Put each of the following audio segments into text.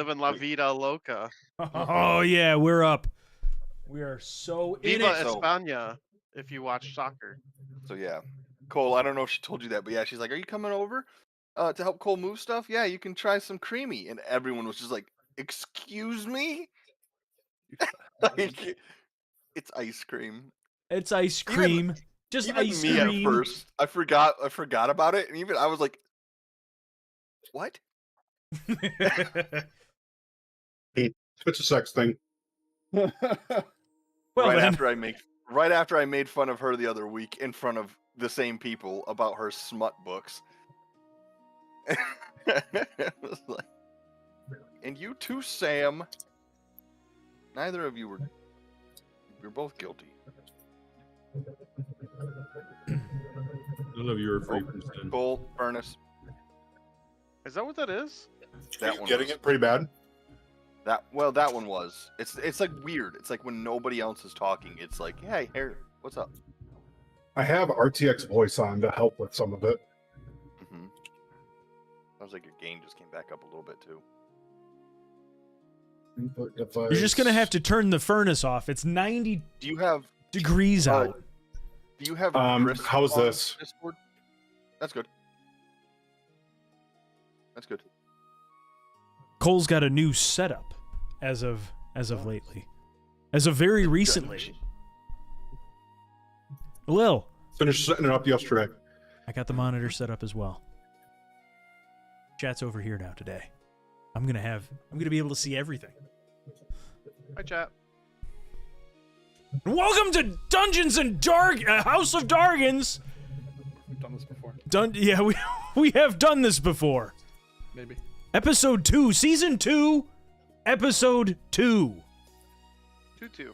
living La Vida Loca. Oh yeah, we're up. We are so in Viva it. España, if you watch soccer. So yeah, Cole. I don't know if she told you that, but yeah, she's like, "Are you coming over to help Cole move stuff? Yeah, you can try some creamy." And everyone was just like, "Excuse me." Like, it's ice cream. It's ice cream. Just Even ice me cream. at first, I forgot about it, and even I was like, "What?" It's a sex thing. Well, right then. after I made fun of her the other week in front of the same people about her smut books. It was like, and you too, Sam. Neither of you you're both guilty. None of you are free from sin. Cole, Furnace. Is that what that is? That one Getting was. it pretty bad. That one was. It's like weird. It's like when nobody else is talking. It's like, hey, here, what's up? I have RTX voice on to help with some of it. Mm-hmm. Sounds like your gain just came back up a little bit too. Input device. You're just gonna have to turn the furnace off. It's 90 Do you have degrees out. Do you have Chris how's on this? Discord? That's good. That's good. Cole's got a new setup as of lately. As of very recently. Well, Finished setting it up yesterday. I got the monitor set up as well. Chat's over here now today. I'm gonna be able to see everything. Hi, chat. Welcome to Dungeons and House of Dargons. We've done this before. Yeah, we have done this before. Maybe. Episode 2, Season 2, Episode 2. 2-2.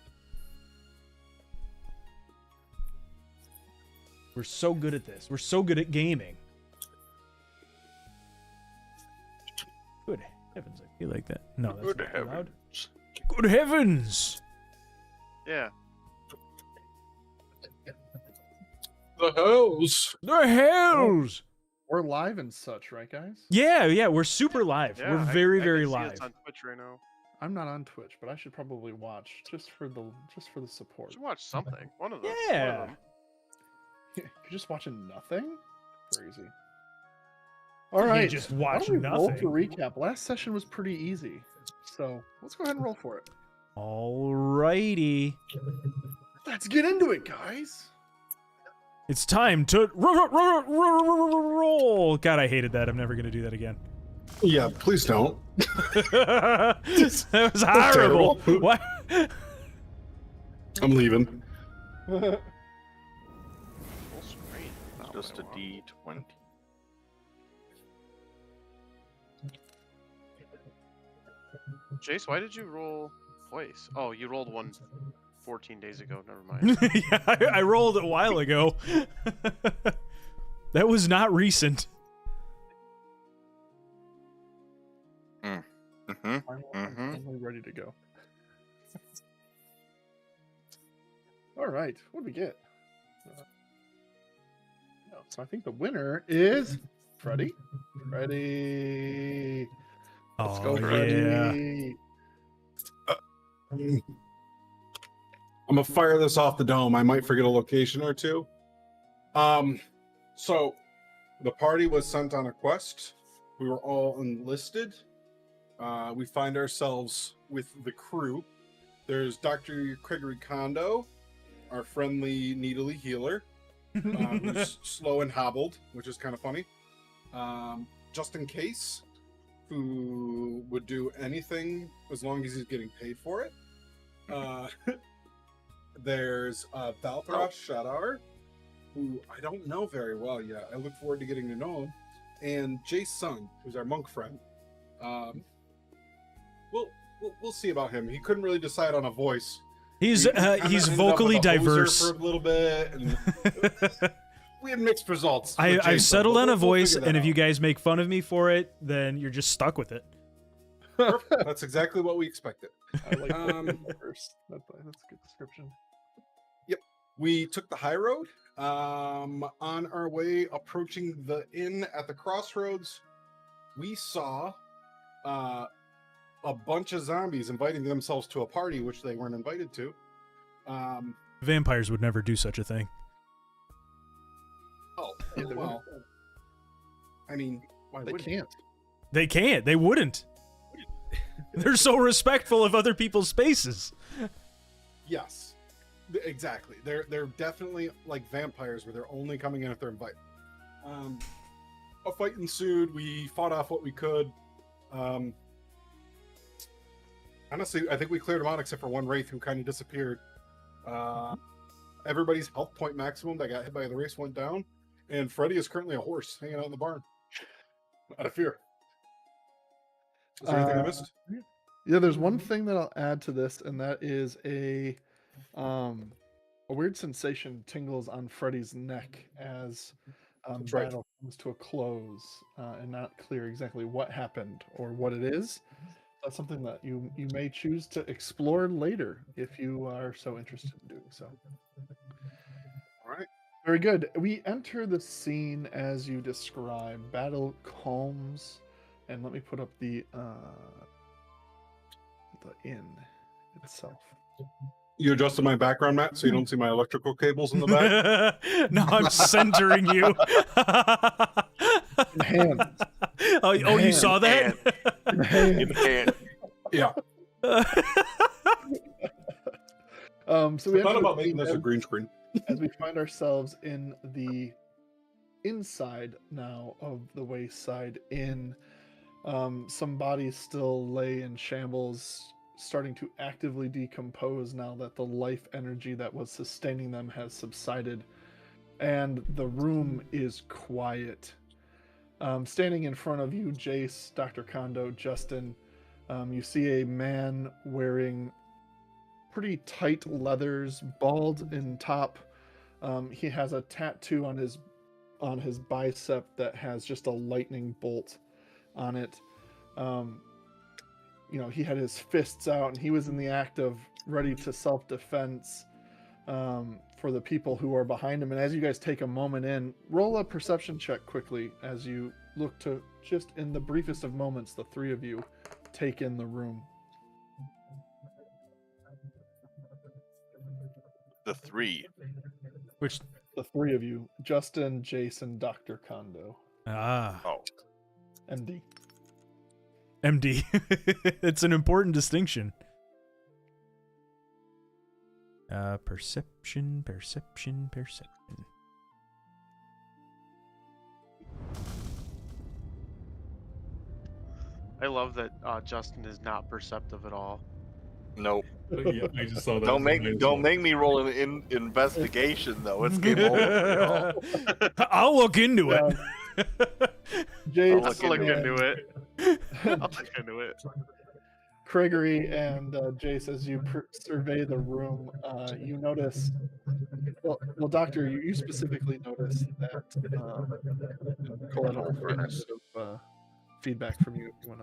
We're so good at this. We're so good at gaming. Good heavens, I feel like that. No, that's Good not heavens. loud. Good heavens! Yeah. The hells. The hells! We're live and such, right, guys? Yeah, we're super live. Yeah, we're I very, can very see live. us on Twitch right now. I'm not on Twitch, but I should probably watch just for the support. You should watch something. One of them. Yeah. You're just watching nothing? Crazy. All right, just why watch don't we roll nothing. for recap. Last session was pretty easy, so let's go ahead and roll for it. Alrighty. Let's get into it, guys. It's time to roll. God, I hated that. I'm never going to do that again. Yeah, please don't. That was horrible. terrible. What? I'm leaving. Full screen. Not Just a what I want. D20. Jace, why did you roll twice? Oh, you rolled one 14 days ago. Never mind. Yeah, I rolled a while ago. That was not recent. Mm-hmm. I'm finally ready to go. All right, what do we get? So I think the winner is Freddy. Freddy. Let's go, Freddy. I'm gonna fire this off the dome. I might forget a location or two. So the party was sent on a quest. We were all enlisted. We find ourselves with the crew. There's Dr. Gregory Kondo, our friendly needly healer, who's slow and hobbled, which is kind of funny. Just in case, who would do anything as long as he's getting paid for it. There's Valthrosh Shadar, who I don't know very well yet. I look forward to getting to know him. And Jason, who's our monk friend. We'll see about him. He couldn't really decide on a voice. He's We kinda ended up vocally with a hoser diverse. for a little bit, and we had mixed results. with I've Jason, settled but on a we'll voice, figure that and if you out. guys make fun of me for it, then you're just stuck with it. Perfect. That's exactly what we expected. I like first. That's a good description. We took the high road. On our way approaching the inn at the crossroads, we saw a bunch of zombies inviting themselves to a party which they weren't invited to. Vampires would never do such a thing. Oh, Yeah, they well. I mean, why They would can't. They can't. They wouldn't. They're so respectful of other people's spaces. Yes, exactly. They're definitely like vampires, where they're only coming in if they're invited. A fight ensued. We fought off what we could. Honestly, I think we cleared them out except for one wraith who kind of disappeared. Everybody's health point maximum that got hit by the race went down, and Freddy is currently a horse hanging out in the barn out of fear. Is there anything I missed? Yeah, there's one thing that I'll add to this, and that is a weird sensation tingles on Freddy's neck as That's right. battle comes to a close, and not clear exactly what happened or what it is. That's something that you may choose to explore later if you are so interested in doing so. All right. Very good. We enter the scene as you describe. Battle calms, and let me put up the inn itself. You adjusted my background, Matt, so you don't see my electrical cables in the back. No, I'm centering you. Hands. Oh, you saw that? In hand. Yeah. So we I thought enter about the making scene this a green screen. as we find ourselves in the inside now of the Wayside Inn. Some bodies still lay in shambles, starting to actively decompose now that the life energy that was sustaining them has subsided, and the room is quiet. Standing in front of you, Jace, Dr. Kondo, Justin, you see a man wearing pretty tight leathers, bald in top. He has a tattoo on his bicep that has just a lightning bolt on it. He had his fists out, and he was in the act of ready to self-defense for the people who are behind him. And as you guys take a moment in, roll a perception check quickly as you look to, just in the briefest of moments, the three of you take in the room. The three. Which? The three of you, Justin, Jason, Dr. Kondo, Oh. MD. MD. It's an important distinction. Perception. I love that Justin is not perceptive at all. Nope. Yeah, I just saw that. Don't make me roll an investigation though. It's game over for y'all. I'll look into it. Jace, I'll look and into it. I'll look into it. Gregory and Jace, as you survey the room, you notice. Well, Doctor, you specifically notice that. Cole, I don't know for a bit of feedback from you if you want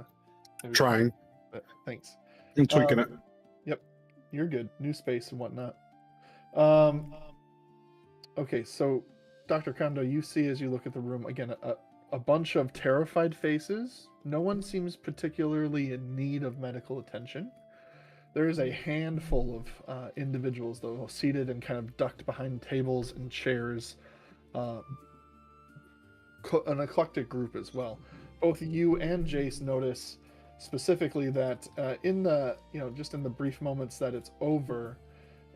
to. Trying. But thanks. I'm tweaking it. Yep, you're good. New space and whatnot. Okay, so Dr. Kondo, you see as you look at the room again a bunch of terrified faces. No one seems particularly in need of medical attention. There is a handful of individuals, though, seated and kind of ducked behind tables and chairs. An eclectic group as well. Both you and Jace notice specifically that in the just in the brief moments that it's over,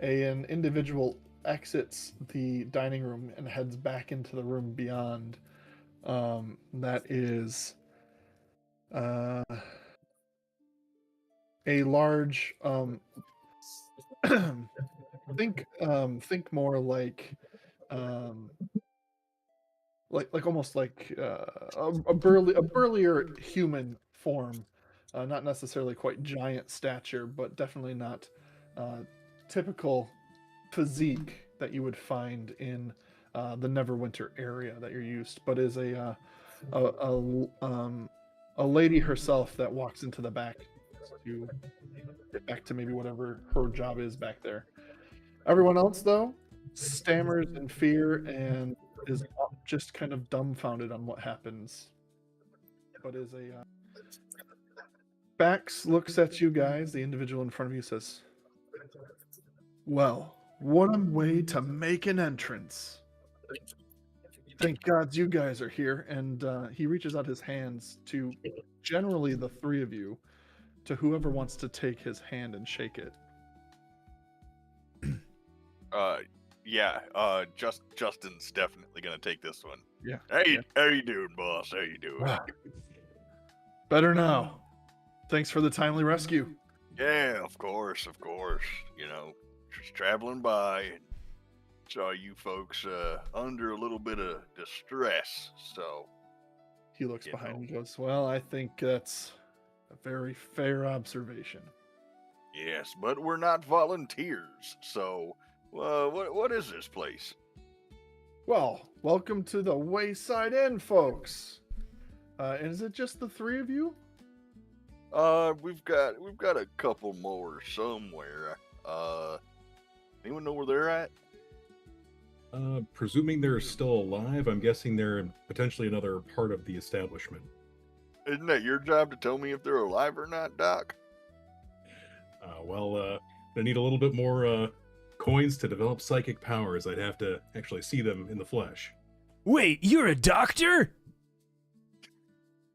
an individual exits the dining room and heads back into the room beyond. That is a large think more like almost like a burlier human form, not necessarily quite giant stature, but definitely not typical physique that you would find in the Neverwinter area that you're used, but is a lady herself that walks into the back to get back to maybe whatever her job is back there. Everyone else, though, stammers in fear and is just kind of dumbfounded on what happens, but is Bax looks at you guys. The individual in front of you says, "Well, what a way to make an entrance. Thank God you guys are here." And he reaches out his hands to generally the three of you, to whoever wants to take his hand and shake it. Justin's definitely gonna take this one. Yeah. Hey, yeah. how you doing, boss? How you doing? Better now. Thanks for the timely rescue. Yeah, of course. You know, just traveling by and saw you folks under a little bit of distress. So He looks You behind know. and goes, "Well, I think that's a very fair observation." yes, but we're not volunteers. So what is this place? Well, welcome to the Wayside Inn, folks. And is it just the three of you? We've got a couple more somewhere. Anyone know where they're at? Presuming they're still alive, I'm guessing they're in potentially another part of the establishment. Isn't that your job to tell me if they're alive or not, Doc? They need a little bit more coins to develop psychic powers. I'd have to actually see them in the flesh. Wait, you're a doctor?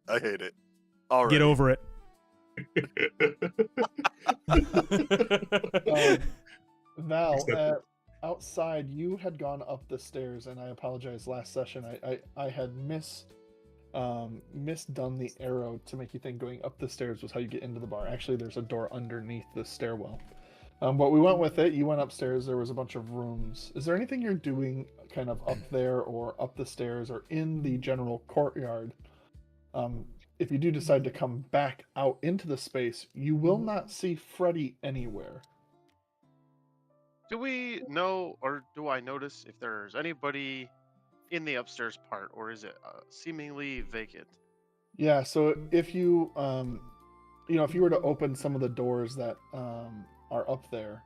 I hate it. All right. Get over it. Val, Accepted. outside, you had gone up the stairs, and I apologize. Last session, I had misdone the arrow to make you think going up the stairs was how you get into the bar. Actually, there's a door underneath the stairwell. But we went with it. You went upstairs. There was a bunch of rooms. Is there anything you're doing kind of up there or up the stairs or in the general courtyard? If you do decide to come back out into the space, you will not see Freddy anywhere. Do we know, or do I notice if there's anybody in the upstairs part, or is it seemingly vacant? Yeah, so if you, if you were to open some of the doors that are up there,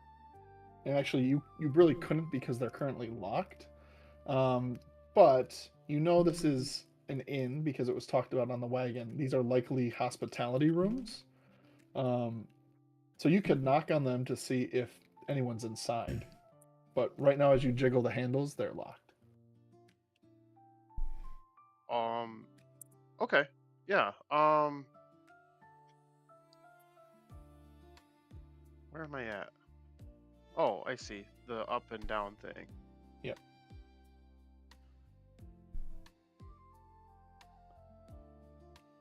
and actually you really couldn't because they're currently locked, but you know this is an inn because it was talked about on the wagon. These are likely hospitality rooms. So you could knock on them to see if anyone's inside. But right now, as you jiggle the handles, they're locked. Okay. Yeah. Where am I at? Oh, I see. The up and down thing. Yep.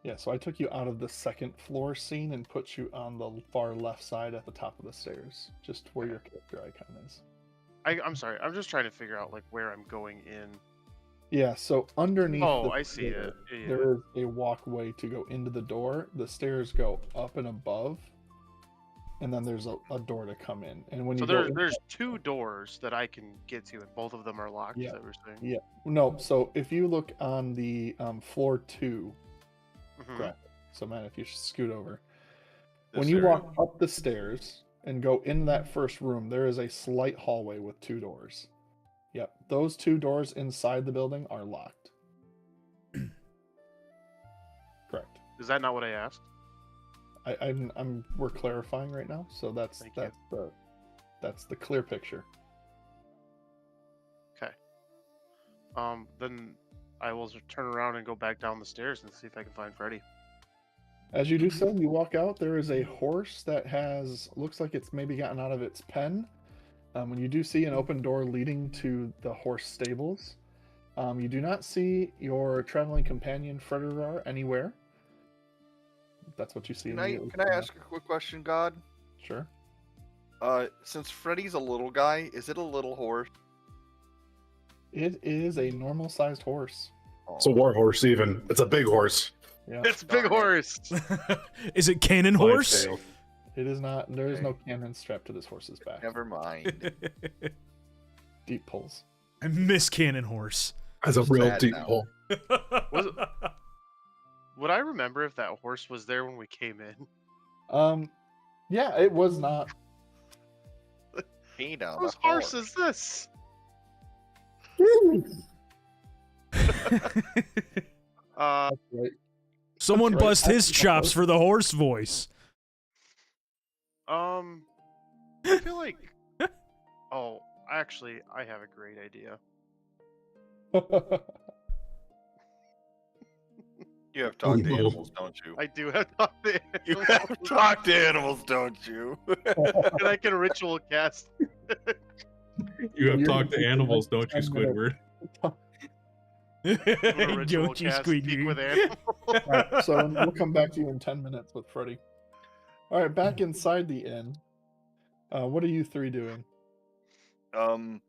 Yeah, so I took you out of the second floor scene and put you on the far left side at the top of the stairs, just where your character icon is. I'm sorry. I'm just trying to figure out like where I'm going in. Yeah, so underneath Oh, the I see door, it. Yeah. there is a walkway to go into the door. The stairs go up and above, and then there's a door to come in. And when So you go there's two doors that I can get to, and both of them are locked. Yeah. Is that what you're saying? Yeah. No, so if you look on the floor 2, Mhm. correct. So man, if you scoot over, This when you area. walk up the stairs and go in that first room, there is a slight hallway with 2 doors. Yep, those 2 doors inside the building are locked. Correct. Is that not what I asked? We're clarifying right now, so that's Thank you. that's the clear picture. Okay. Then I will turn around and go back down the stairs and see if I can find Freddy. As you do so, you walk out. There is a horse that looks like it's maybe gotten out of its pen. When you do see an open door leading to the horse stables, you do not see your traveling companion Frederigar anywhere. That's what you see. Can I immediately. ask a quick question, God? Sure. Since Freddy's a little guy, is it a little horse? It is a normal-sized horse. It's a war horse, even. It's a big horse. Yeah. It's Big Darn it. Horse. Is it cannon horse? Five-tailed. It is not. There is no cannon strapped to this horse's back. Never mind. Deep pulls. I miss cannon horse. Has a real Sad deep now. hole. Would I remember if that horse was there when we came in? Yeah, it was not. Feed on Whose the horse is this? Right. Someone Right. bust his chops for the horse voice. I feel like. Oh, actually, I have a great idea. You have Oh, talked to no. animals, don't you? I do have nothing. You have talked to animals, don't you? And I can ritual cast. You have You're talked gonna to take animals, like don't you, 10 minutes. Squidward? I'm gonna ritual Don't you, cast speak with Squidward? animals. All right, so we'll come back to you in 10 minutes with Freddy. All right, back inside the inn. What are you three doing? I'm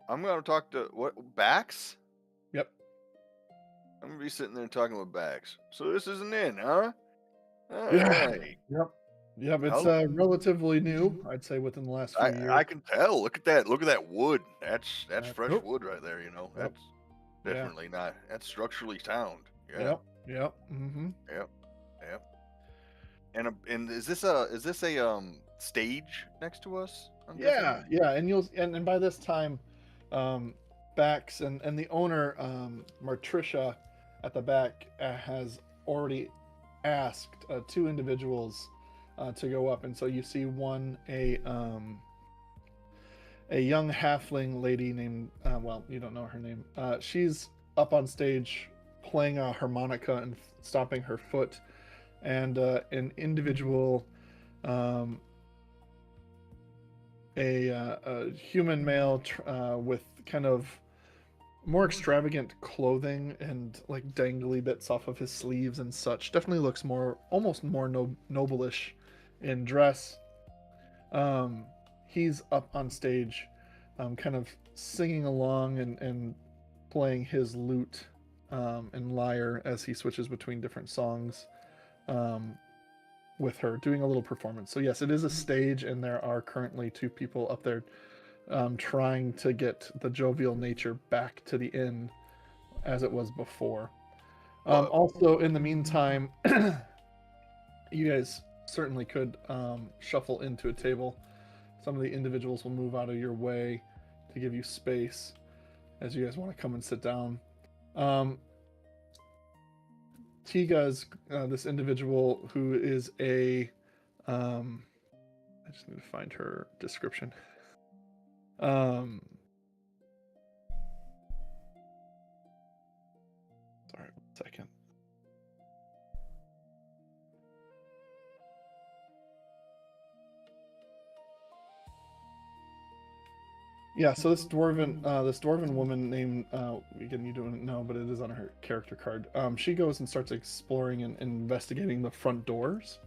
gonna talk to Bax? Yep. I'm gonna be sitting there talking with Bax. So this is an inn, huh? All Yeah. right. Yep. Yep. It's How- relatively new, I'd say, within the last few years. I can tell. Look at that. Look at that wood. That's fresh Yep. wood right there. You know, Yep. that's definitely not. That's structurally sound. Yeah. Yep. Yep. Mm-hmm. Yep. And is this a stage next to us? I'm guessing? Yeah. And and by this time, Bax and the owner, Martricia, at the back, has already asked two individuals to go up, and so you see one a young halfling lady named well, you don't know her name. She's up on stage playing a harmonica and stomping her foot, and an individual, a human male with kind of more extravagant clothing and like dangly bits off of his sleeves and such. Definitely looks almost more noble-ish in dress. He's up on stage, kind of singing along and playing his lute and lyre as he switches between different songs with her, doing a little performance. So yes, it is a stage, and there are currently two people up there trying to get the jovial nature back to the inn as it was before. Also, in the meantime, you guys certainly could shuffle into a table. Some of the individuals will move out of your way to give you space as you guys want to come and sit down. Tiga's this individual who is a I just need to find her description. Sorry, 1 second. Yeah, so this dwarven woman named again, you don't know, but it is on her character card. She goes and starts exploring and investigating the front doors,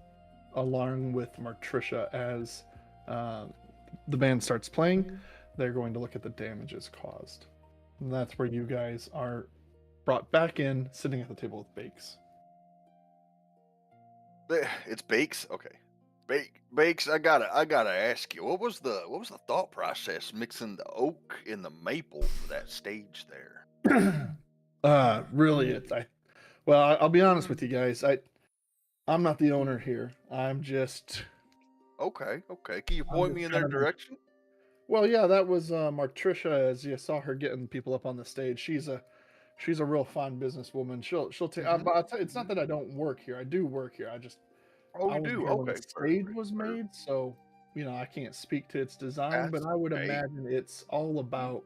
along with Martricia as the band starts playing. They're going to look at the damages caused. And that's where you guys are brought back in, sitting at the table with Bakes. It's Bakes. Okay, Bakes. I gotta ask you, what was the thought process mixing the oak and the maple for that stage there? Really, I'll be honest with you guys. I'm not the owner here. I'm just. Okay. Can you point me in their direction? Well, yeah, that was Martricia. As you saw her getting people up on the stage, she's a real fine businesswoman. She'll take. Mhm. I'll tell you, it's not that I don't work here. I do work here. I Oh, you was do. here when the Okay. stage was made, so I can't speak to its design, but That's I would okay. imagine it's all about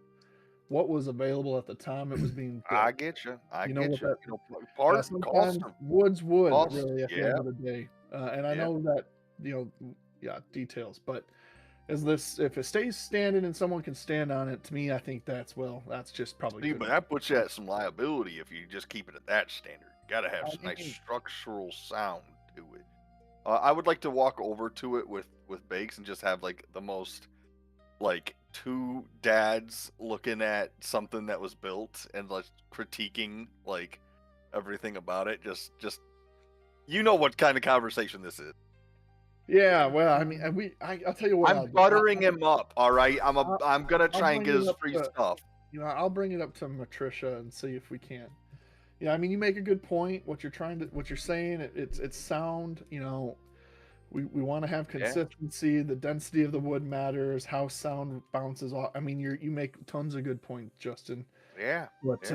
what was available at the time it was being built. I get you. You know what that- Part Yeah, of cost sometimes of wood's wood, cost, really, at the end of the day. And I Yeah. know that details, but if it stays standing and someone can stand on it, to me, I think that's just probably See, good but enough. that puts you at some liability if you just keep it at that standard. You gotta have I some nice mean- structural sound to it. I would like to walk over to it with Bakes and just have like the most like two dads looking at something that was built and like critiquing like everything about it. Just you know what kind of conversation this is. Yeah, well, I mean, I'll tell you what. I'll I'm do. buttering him up. All right, I'm gonna I'll try and bring get it his up free to- stuff. I'll bring it up to Matricia and see if we can. Yeah, I mean, you make a good point. What you're saying, it's sound. We want to have consistency. The density of the wood matters. How sound bounces off. I mean, you make tons of good points, Justin. Yeah. But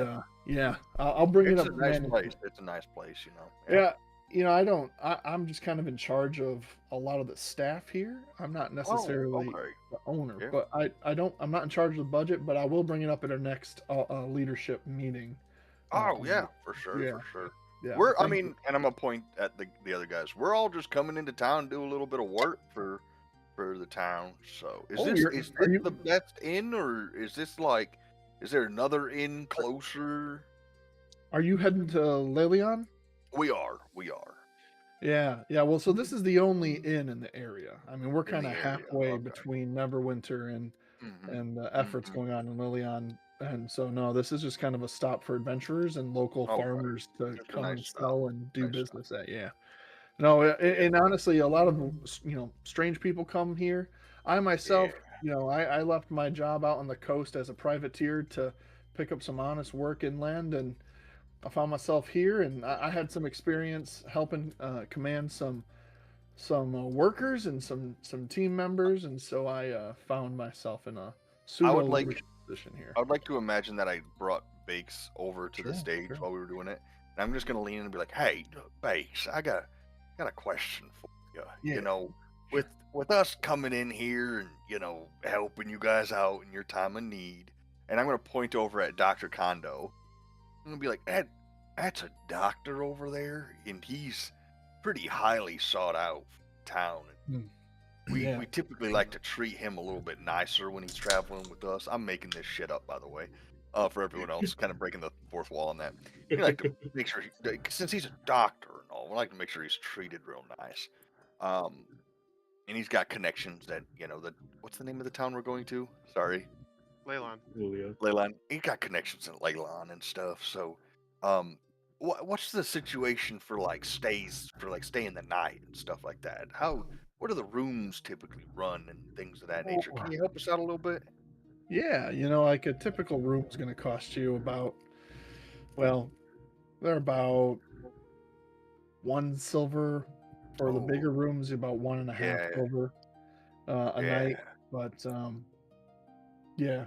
I'll bring it It's up. a nice man. place. It's a nice place, Yeah, I don't. I'm just kind of in charge of a lot of the staff here. I'm not Oh, necessarily okay. the owner, Yeah. but I don't. I'm not in charge of the budget, but I will bring it up at our next leadership meeting. Oh yeah, for sure, Yeah, for sure. yeah. We're, I Thank you. mean, and I'm gonna point at the other guys. We're all just coming into town, do a little bit of work for the town. So Oh, is are this you the best inn, or is this like, is there another inn closer? are you heading to Lelion? We are, we are Yeah, yeah. Well, so this is the only inn in the area. I mean, we're in kind the of area. halfway Okay. between Neverwinter and Mm-hmm. the efforts Mm-hmm. going on in Lilian. And so, no, this is just kind of a stop for adventurers and local Okay. farmers to Just a come nice and stop. sell and do Nice stop. business at. Yeah. No, Yeah. and honestly, a lot of strange people come here. I myself, Yeah. I left my job out on the coast as a privateer to pick up some honest work inland, and I found myself here, and I had some experience helping command some workers and some team members, and so I found myself in a I pseudo would like leadership position here. I would like to imagine that I brought Bakes over to the Sure, stage sure. while we were doing it, and I'm just gonna lean in and be like, "Hey, Bakes, I got a question for you. Yeah, With us coming in here and helping you guys out in your time of need, and I'm gonna point over at Doctor Kondo. I'm gonna be like, that's a doctor over there, and he's pretty highly sought out for town. Hmm. We Yeah. we typically like to treat him a little bit nicer when he's traveling with us. I'm making this shit up, by the way, for everyone else, kind of breaking the fourth wall on that. We like to make sure, since he's a doctor and all, we like to make sure he's treated real nice. Um, and he's got connections that what's the name of the town we're going to? Sorry, Leylon. Julia. Leyland. He got connections in Leyland and stuff. So, what's the situation for like stays for like staying the night and stuff like that? What do the rooms typically run and things of that nature? Can you help us out a little bit? Yeah, like a typical room is going to cost you about, well, they're about 1 silver for the Oh, bigger rooms, about 1.5 yeah, silver a yeah. night. But yeah,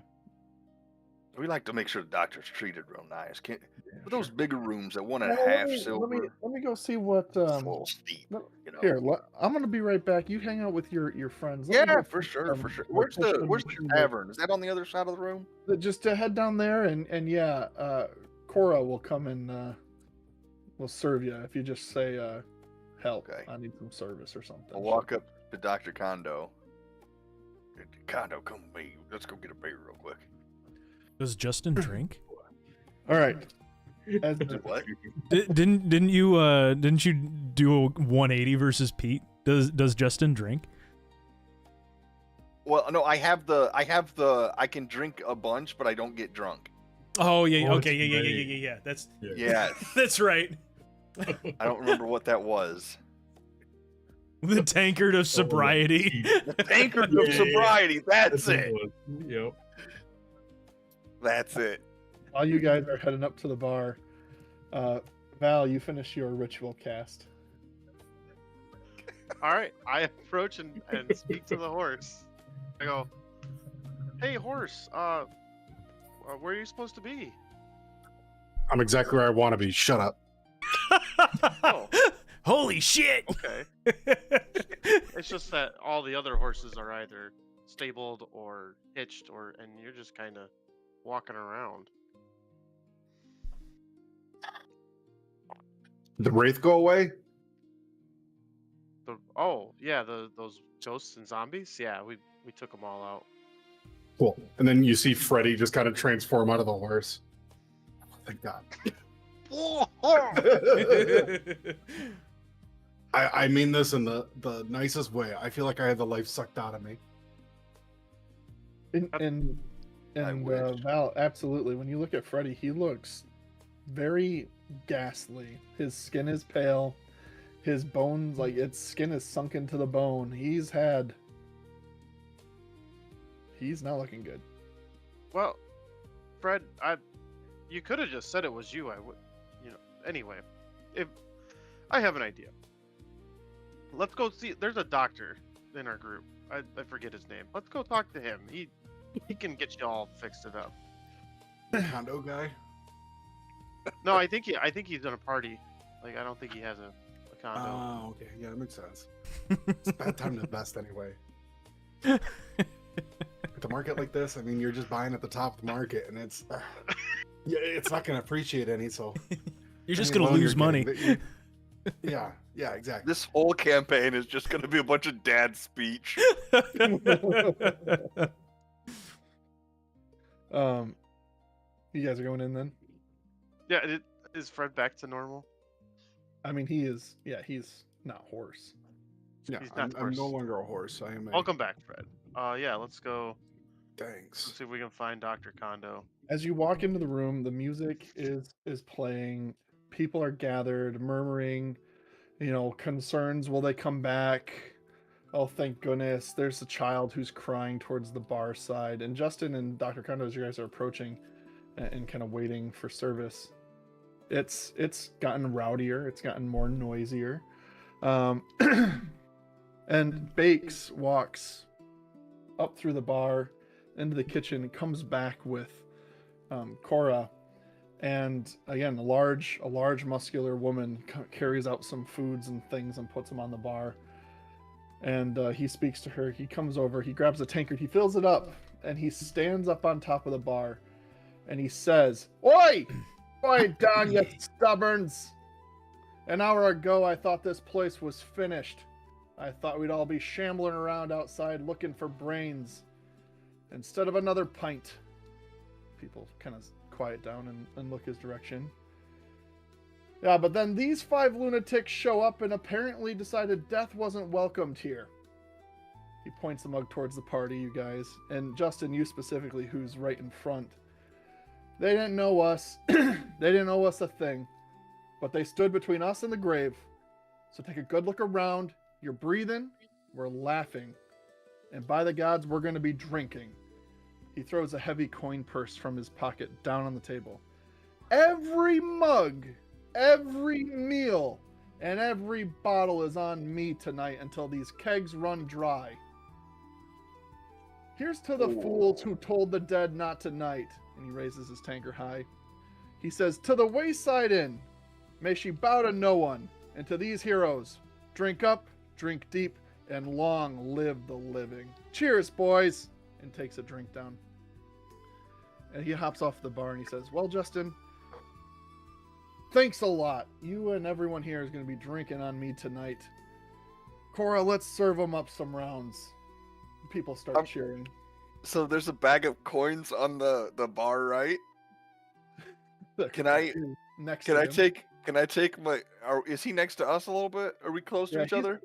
We like to make sure the doctor's treated real nice. yeah, For those sure. bigger rooms at one and Well, a let half me silver, let me go see what it's a little steep, no, you know. here. I'm gonna be right back. You hang out with your friends. Let me Yeah, go for fix, sure, for sure. my Where's kitchen the and where's make the sure tavern? Is that on the other side of the room? just to head down there, and yeah, Cora will come and will serve you if you just say help. Okay. I need some service or something. I'll walk up to Dr. Kondo. Kondo, come with me. Let's go get a beer real quick. Does Justin drink? All right. As What? Didn't you do a 180 versus Pete? Does Justin drink? Well, no, I can drink a bunch, but I don't get drunk. Oh yeah, Oh, okay, that's right. yeah. That's Yes. that's right. I don't remember what that was. The tankard of sobriety. The tankard of Yeah. sobriety. That's what it. was. Yep. That's it. while you guys are heading up to the bar, Val, you finish your ritual cast. All right, I approach and speak to the horse. I go, "Hey, horse, where are you supposed to be?" I'm exactly where I want to be. Shut up. Oh, Holy shit! okay. It's just that all the other horses are either stabled or hitched, and you're just kind of walking around. Did the wraith go away? Those ghosts and zombies. Yeah, we took them all out. Cool. And then you see Freddy just kind of transform out of the horse. Oh, thank God. I mean this in the nicest way. I feel like I had the life sucked out of me. And wish. Val, absolutely. When you look at Freddy, he looks very ghastly. His skin is pale. His bones, like its skin is sunk into the bone. He's not looking good. Well, Fred, you could have just said it was you. I would, Anyway, if I have an idea, let's go see. There's a doctor in our group. I forget his name. Let's go talk to him. He can get you all fixed it up. Condo guy. No, I think he's in a party. Like, I don't think he has a condo. Oh, okay. Yeah, that makes sense. It's bad time to invest anyway. At the market like this, I mean, you're just buying at the top of the market, and it's yeah, it's not going to appreciate any. So You're just any gonna loan lose you're money. getting, yeah, exactly. This whole campaign is just going to be a bunch of dad speech. You guys are going in then? Yeah, is Fred back to normal? I mean, he is. Yeah, he's not hoarse. Yeah, He's not I'm no horse. longer a horse. I am a. Welcome back, Fred. Yeah, let's go. Thanks. Let's see if we can find Dr. Kondo. As you walk into the room, the music is playing. People are gathered, murmuring, concerns. Will they come back? Oh, thank goodness. There's a child who's crying towards the bar side. And Justin and Dr. Kondo, as you guys are approaching and kind of waiting for service, it's gotten rowdier. It's gotten more noisier. And Bakes walks up through the bar into the kitchen and comes back with Cora. And again, a large muscular woman carries out some foods and things and puts them on the bar. And he speaks to her. He comes over, he grabs a tankard, he fills it up, and he stands up on top of the bar. And he says, "Oi! Oi, down, you stubborns! An hour ago, I thought this place was finished. I thought we'd all be shambling around outside looking for brains instead of another pint." People kind of quiet down and look his direction. Yeah, but then these 5 lunatics show up and apparently decided death wasn't welcomed here. He points the mug towards the party, you guys. And Justin, you specifically, who's right in front. They didn't know us. They didn't owe us a thing. But they stood between us and the grave. So take a good look around. You're breathing. We're laughing. And by the gods, we're going to be drinking. He throws a heavy coin purse from his pocket down on the table. Every mug, every meal, and every bottle is on me tonight until these kegs run dry. Here's to the fools who told the dead not tonight. And he raises his tankard high. He says, "To the wayside inn, may she bow to no one. And to these heroes, drink up, drink deep, and long live the living. Cheers, boys!" And takes a drink down. And he hops off the bar and he says, "Well, Justin, thanks a lot. You and everyone here is going to be drinking on me tonight. Cora, let's serve them up some rounds." People start cheering. So there's a bag of coins on the bar, right? Can I take my? Is he next to us a little bit? Are we close to each other?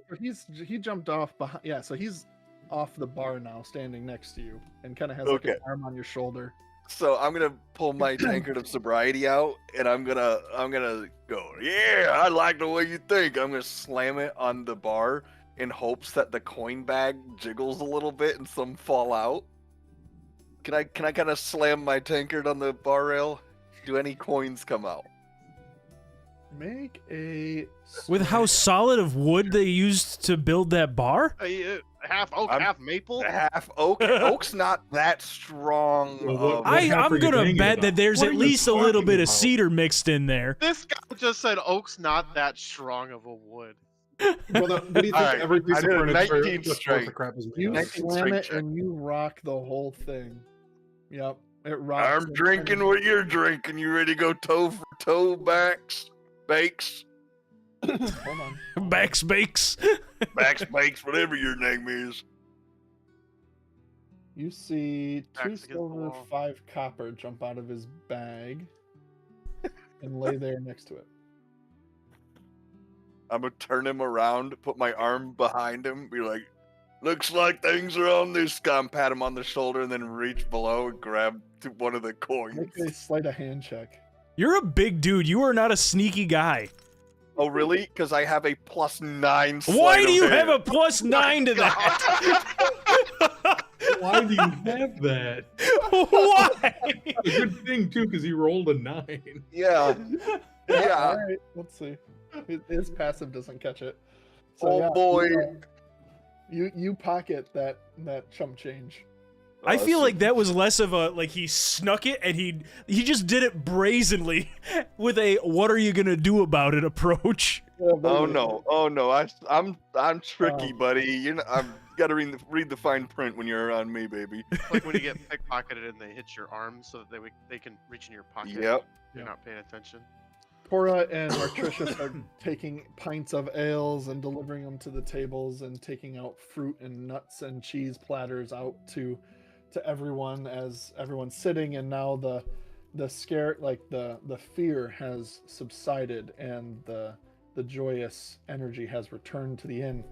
He jumped off behind. Yeah, so he's off the bar now, standing next to you, and kind of has like an arm on your shoulder. So I'm gonna pull my tankard of sobriety out, and I'm gonna go. Yeah, I like the way you think. I'm gonna slam it on the bar in hopes that the coin bag jiggles a little bit and some fall out. Can I kind of slam my tankard on the bar rail? Do any coins come out? Make a With how solid of wood they used to build that bar? Half oak, half maple. Half oak. Oak's not that strong. I'm gonna bet that there's at least a little bit of cedar mixed in there. This guy just said oak's not that strong of a wood. Well, what do you think? Every piece of furniture 19 just straight. the crap is made You of? 19 slam straight it check. and you rock the whole thing. Yep, it rocks. I'm drinking what you're drinking. You ready to go toe for toe, bakes? Hold on. Bakes. Bakes, whatever your name is. You see 2 Backs against the silver, wall. 5 copper jump out of his bag and lay there next to it. I'm gonna turn him around, put my arm behind him, be like, "Looks like things are on this guy." And pat him on the shoulder, and then reach below and grab one of the coins. Make a sleight of hand check. You're a big dude. You are not a sneaky guy. Oh, really? Because I have a +9 sleight Why do you of have a hand. +9 to that? Why do you have that? Why? A good thing too, because he rolled a 9. Yeah. Yeah. All right, let's see. His passive doesn't catch it. Oh, boy. You pocket that chump change. I feel like that was less of a he snuck it and he just did it brazenly with a "what are you gonna do about it" approach. Oh no! I'm tricky, buddy. You know, I've got to read the fine print when you're around me, baby. It's like when you get pickpocketed and they hit your arm so that they can reach in your pocket. Yep. You're not paying attention. Cora and Martricia start taking pints of ales and delivering them to the tables and taking out fruit and nuts and cheese platters out to everyone as everyone's sitting. And now the scare, like the fear has subsided and the joyous energy has returned to the inn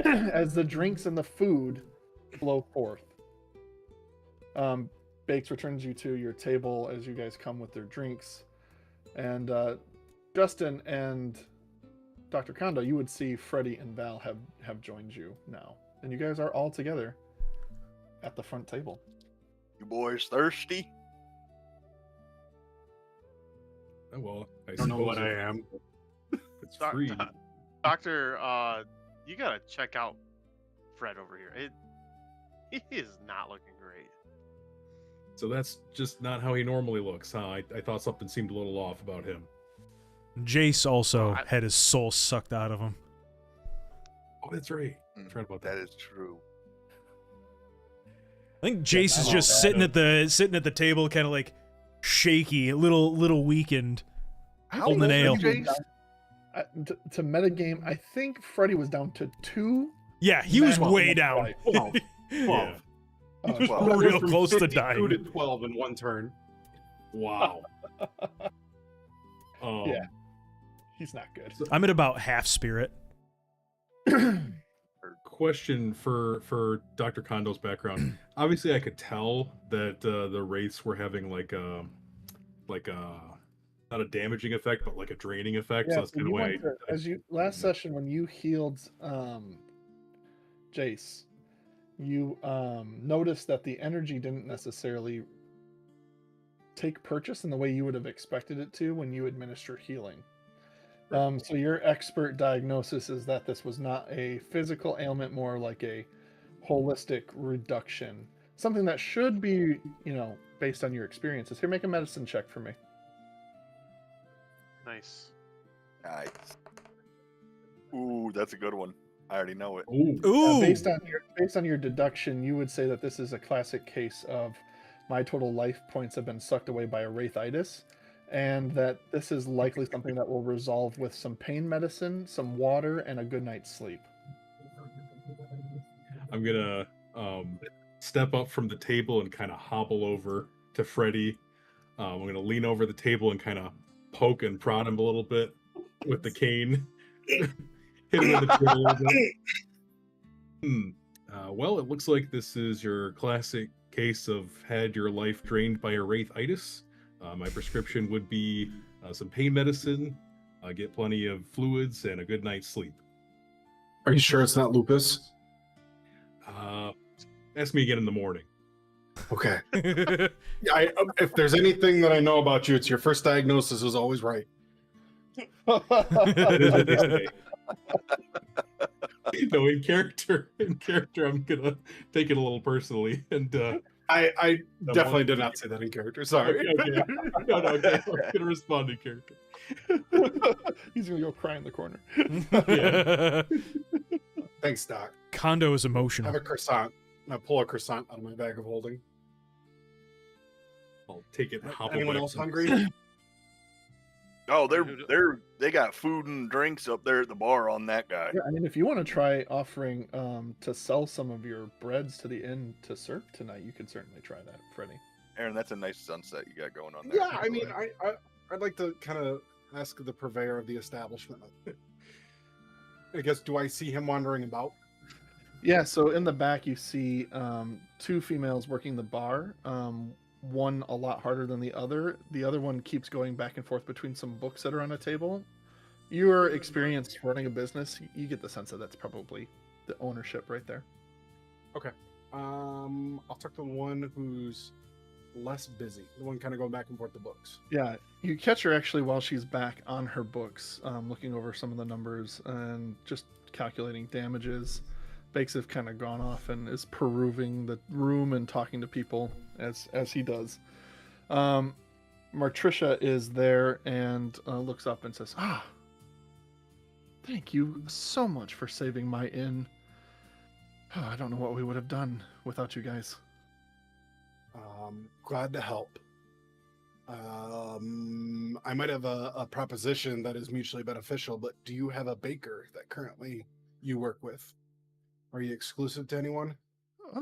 as the drinks and the food flow forth. Bakes returns you to your table as you guys come with their drinks. And Justin and Dr. Kondo, you would see Freddie and Val have joined you now. And you guys are all together at the front table. You boys thirsty? Oh, well, I don't know what I am. It's free. Doctor, you gotta check out Fred over here. He is not looking great. So that's just not how he normally looks, huh? I thought something seemed a little off about him. Jace also had his soul sucked out of him. Oh, that's right. I forgot about that. That is true. I think Jace is just sitting at the table, kind of like shaky, a little weakened, holding an ale. To metagame, I think Freddie was down to 2. Yeah, he was way down. 12. Yeah. He was Well, real from close to 52 dying. to 12 in one turn. Wow. Yeah. He's not good. I'm at about half spirit. Question for Dr. Kondo's background. Obviously, I could tell that the wraiths were having like a not a damaging effect, but like a draining effect. So that's kind of why. Last session when you healed Jace, you noticed that the energy didn't necessarily take purchase in the way you would have expected it to when you administer healing. So your expert diagnosis is that this was not a physical ailment, more like a holistic reduction. Something that should be, based on your experiences. Here, make a medicine check for me. Nice. Nice. Ooh, that's a good one. I already know it. Ooh. Based on your deduction, you would say that this is a classic case of my total life points have been sucked away by a wraithitis, and that this is likely something that will resolve with some pain medicine, some water, and a good night's sleep. I'm gonna step up from the table and kind of hobble over to Freddy. I'm gonna lean over the table and kind of poke and prod him a little bit with the cane. Hit him in the chin a little bit. Well, it looks like this is your classic case of had your life drained by a wraithitis. My prescription would be some pain medicine, get plenty of fluids, and a good night's sleep. Are you sure it's not lupus? Ask me again in the morning. Okay. If there's anything that I know about you, it's your first diagnosis is always right. That is what they say. No, in character, I'm gonna take it a little personally, and I definitely did not say that in character. Sorry. Okay. No, okay. I'm gonna respond in character. He's gonna go cry in the corner. Yeah. Thanks, Doc. Kondo is I emotional. have a croissant. I pull a croissant out of my bag of holding. I'll take it and hobble Anyone back else to- hungry? Oh, they got food and drinks up there at the bar on that guy. Yeah, I mean, if you want to try offering to sell some of your breads to the inn to serve tonight, you could certainly try that, Freddie. Aaron, that's a nice sunset you got going on there. Yeah, I mean, I'd like to kind of ask the purveyor of the establishment. I guess, do I see him wandering about? Yeah, so in the back you see 2 females working the bar. One a lot harder than the other. The other one keeps going back and forth between some books that are on a table. Your experience running a business, you get the sense that that's probably the ownership right there. Okay. I'll talk to the one who's less busy. The one kind of going back and forth to books. Yeah, you catch her actually while she's back on her books, looking over some of the numbers and just calculating damages. Bakes have kind of gone off and is perusing the room and talking to people as he does. Martricia is there and looks up and says, Thank you so much for saving my inn. I don't know what we would have done without you guys. Glad to help. I might have a proposition that is mutually beneficial, but do you have a baker that currently you work with? Are you exclusive to anyone? Uh,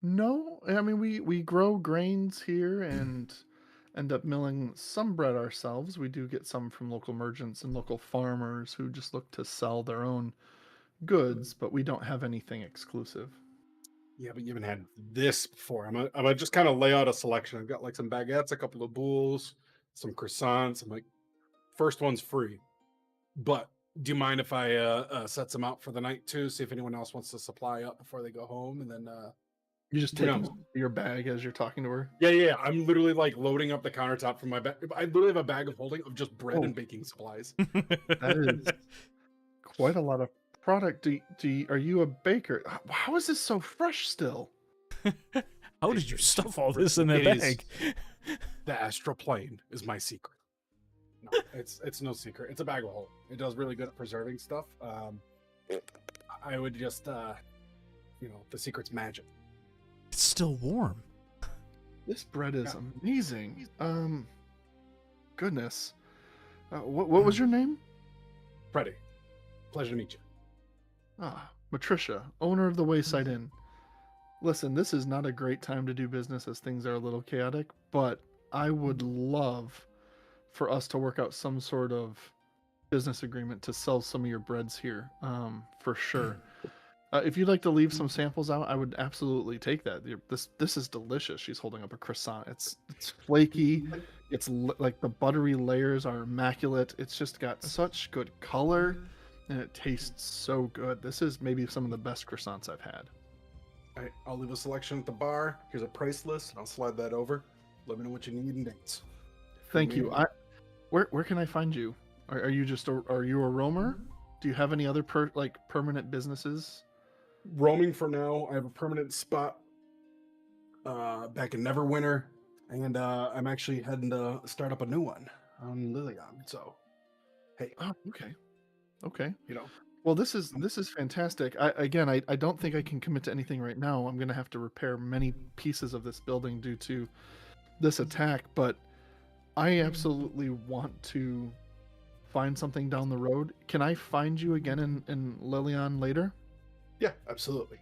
no, I mean we grow grains here and end up milling some bread ourselves. We do get some from local merchants and local farmers who just look to sell their own goods, but we don't have anything exclusive. You haven't had this before. I'm gonna just kind of lay out a selection. I've got like some baguettes, a couple of boules, some croissants. I'm like, first one's free, but do you mind if I set some out for the night too? See if anyone else wants to supply up before they go home, and then You just you take know. your bag as you're talking to her. Yeah. I'm literally like loading up the countertop from my bag. I literally have a bag of holding of just bread Oh. and baking supplies. That is quite a lot of product. Are you a baker? How is this so fresh still? How did you stuff all this in that It is- bag? The astral plane is my secret. No, it's no secret. It's a bag of holding. It does really good at preserving stuff. I would just the secret's magic. It's still warm. This bread is Yeah. amazing. Goodness. What was your name? Freddie, pleasure to meet you. Matricia, owner of the Wayside Inn. Listen, this is not a great time to do business as things are a little chaotic, but I would love for us to work out some sort of business agreement to sell some of your breads here, for sure. If you'd like to leave some samples out, I would absolutely take that. This is delicious. She's holding up a croissant. It's flaky. It's like the buttery layers are immaculate. It's just got such good color, and it tastes so good. This is maybe some of the best croissants I've had. All right, I'll leave a selection at the bar. Here's a price list, and I'll slide that over. Let me know what you need and dates. Thank you. Where can I find you? Are you just are you a roamer? Do you have any other permanent businesses? Roaming for now. I have a permanent spot back in Neverwinter, and I'm actually heading to start up a new one on Lilian. So, hey, Oh, okay. you know, Well, this is fantastic. I don't think I can commit to anything right now. I'm gonna have to repair many pieces of this building due to this attack, but I absolutely want to find something down the road. Can I find you again in Lilian later? yeah, absolutely.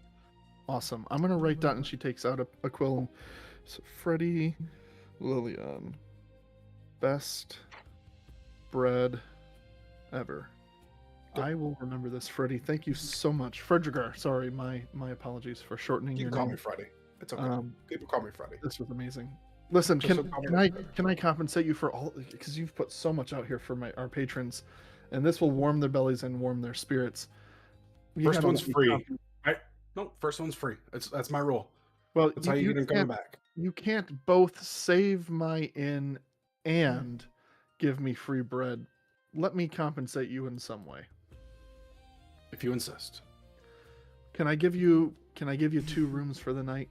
Awesome. I'm gonna write down, and she takes out a quill. And, so Freddie, Lilian, best bread ever. I will remember this, Freddie. Thank you so much, Fredrigar. Sorry, my apologies for shortening You your can call name. me Freddie. It's okay. People call me Freddie. This was amazing. Listen, Just can I compensate you for all, because you've put so much out here for our patrons, and this will warm their bellies and warm their spirits. You First gotta one's let me free. No, first one's free. That's my rule. Well, That's how you get them coming back. You can't both save my inn and give me free bread. Let me compensate you in some way. If you insist. Can I give you 2 rooms for the night?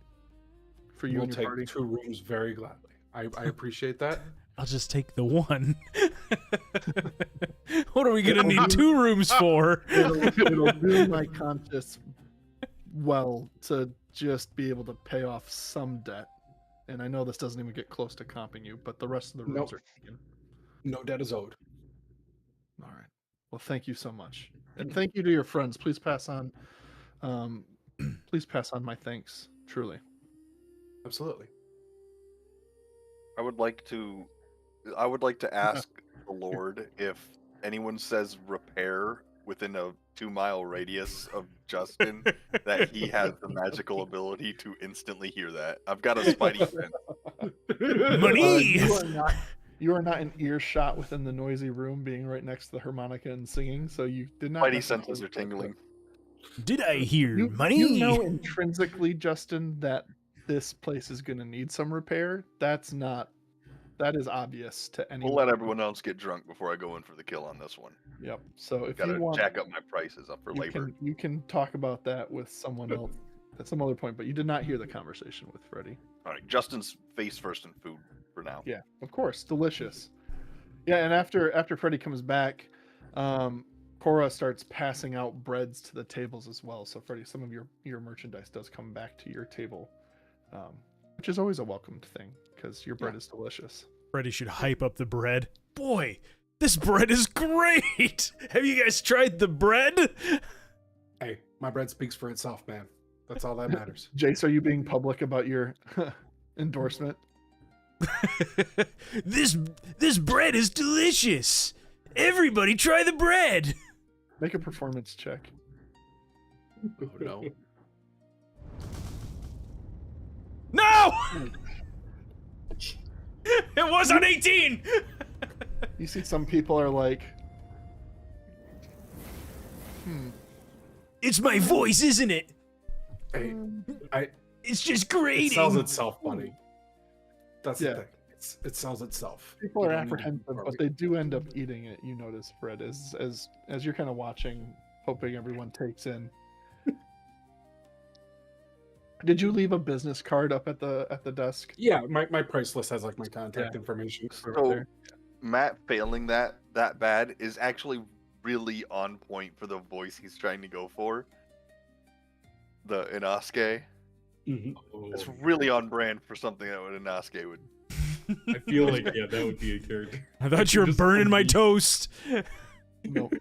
For you We'll and your take party? 2 rooms very gladly. I appreciate that. I'll just take the one. What are we gonna need 2 rooms for? It'll do my conscience well to just be able to pay off some debt. And I know this doesn't even get close to comping you, but the rest of the rooms Nope. are taken. No debt is owed. All right. Well, thank you so much, and thank you to your friends. Please pass on my thanks. Truly. Absolutely. I would like to ask the Lord if anyone says repair within a 2-mile radius of Justin that he has the magical ability to instantly hear that. I've got a spidey sense. Money! You are not in earshot within the noisy room, being right next to the harmonica and singing. So you did not. Spidey senses are tingling. Did I hear money? You know intrinsically, Justin, that this place is going to need some repair. That is obvious to anyone. We'll let everyone else get drunk before I go in for the kill on this one. Yep. So if Gotta you want, jack up my prices up for labor. you can talk about that with someone else at some other point. But you did not hear the conversation with Freddie. All right, Justin's face first in food for now. Yeah, of course, delicious. Yeah, and after Freddie comes back, Cora starts passing out breads to the tables as well. So Freddie, some of your merchandise does come back to your table, which is always a welcomed thing because your bread is delicious. Freddy should hype up the bread. Boy, this bread is great. Have you guys tried the bread? Hey, my bread speaks for itself, man. That's all that matters. Jace, are you being public about your endorsement? This bread is delicious. Everybody try the bread. Make a performance check. Oh, no. No! It was on 18. You see some people are like, It's my voice, isn't it? Hey, It's just it grating. sells itself, buddy. That's Yeah. the thing. It sells itself. people You are don't need to apprehensive, perform but they do end up eating it. You notice, Fred, as you're kind of watching, hoping everyone takes in. Did you leave a business card up at the desk? Yeah, my price list has like my contact information. Over So there? Matt failing that bad is actually really on point for the voice he's trying to go for. The Inosuke. Mhm. It's really on brand for something that Inosuke would. I feel like that would be a character. I thought you were Just burning my somebody- toast. Nope.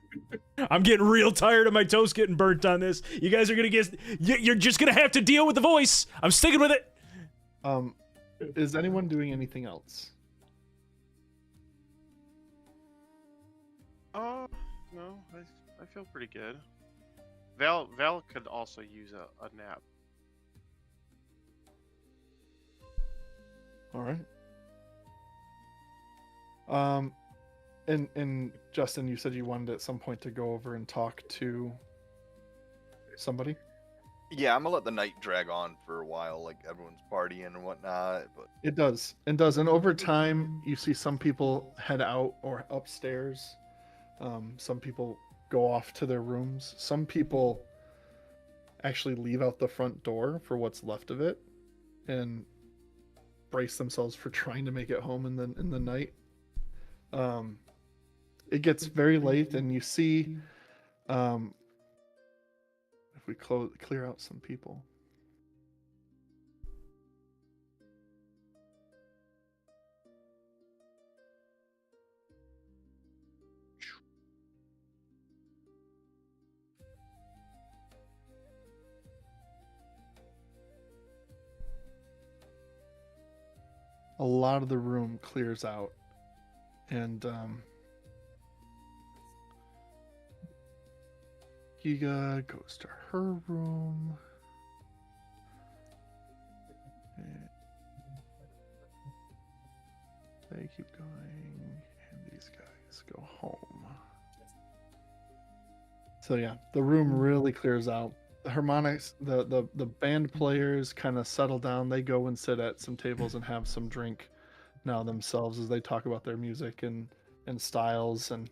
I'm getting real tired of my toast getting burnt on this. You guys are gonna you're just gonna have to deal with the voice. I'm sticking with it. Is anyone doing anything else? No, I feel pretty good. Val could also use a nap. All right. And Justin, you said you wanted at some point to go over and talk to somebody. Yeah, I'm gonna let the night drag on for a while, like everyone's partying and whatnot. But It does. And over time, you see some people head out or upstairs. Some people go off to their rooms. Some people actually leave out the front door for what's left of it, and brace themselves for trying to make it home in the night. It gets very late, and you see, if we clear out some people. A lot of the room clears out, and Giga goes to her room. And they keep going, and these guys go home. So yeah, the room really clears out. The harmonics, the band players kind of settle down. They go and sit at some tables and have some drink now themselves as they talk about their music and styles, and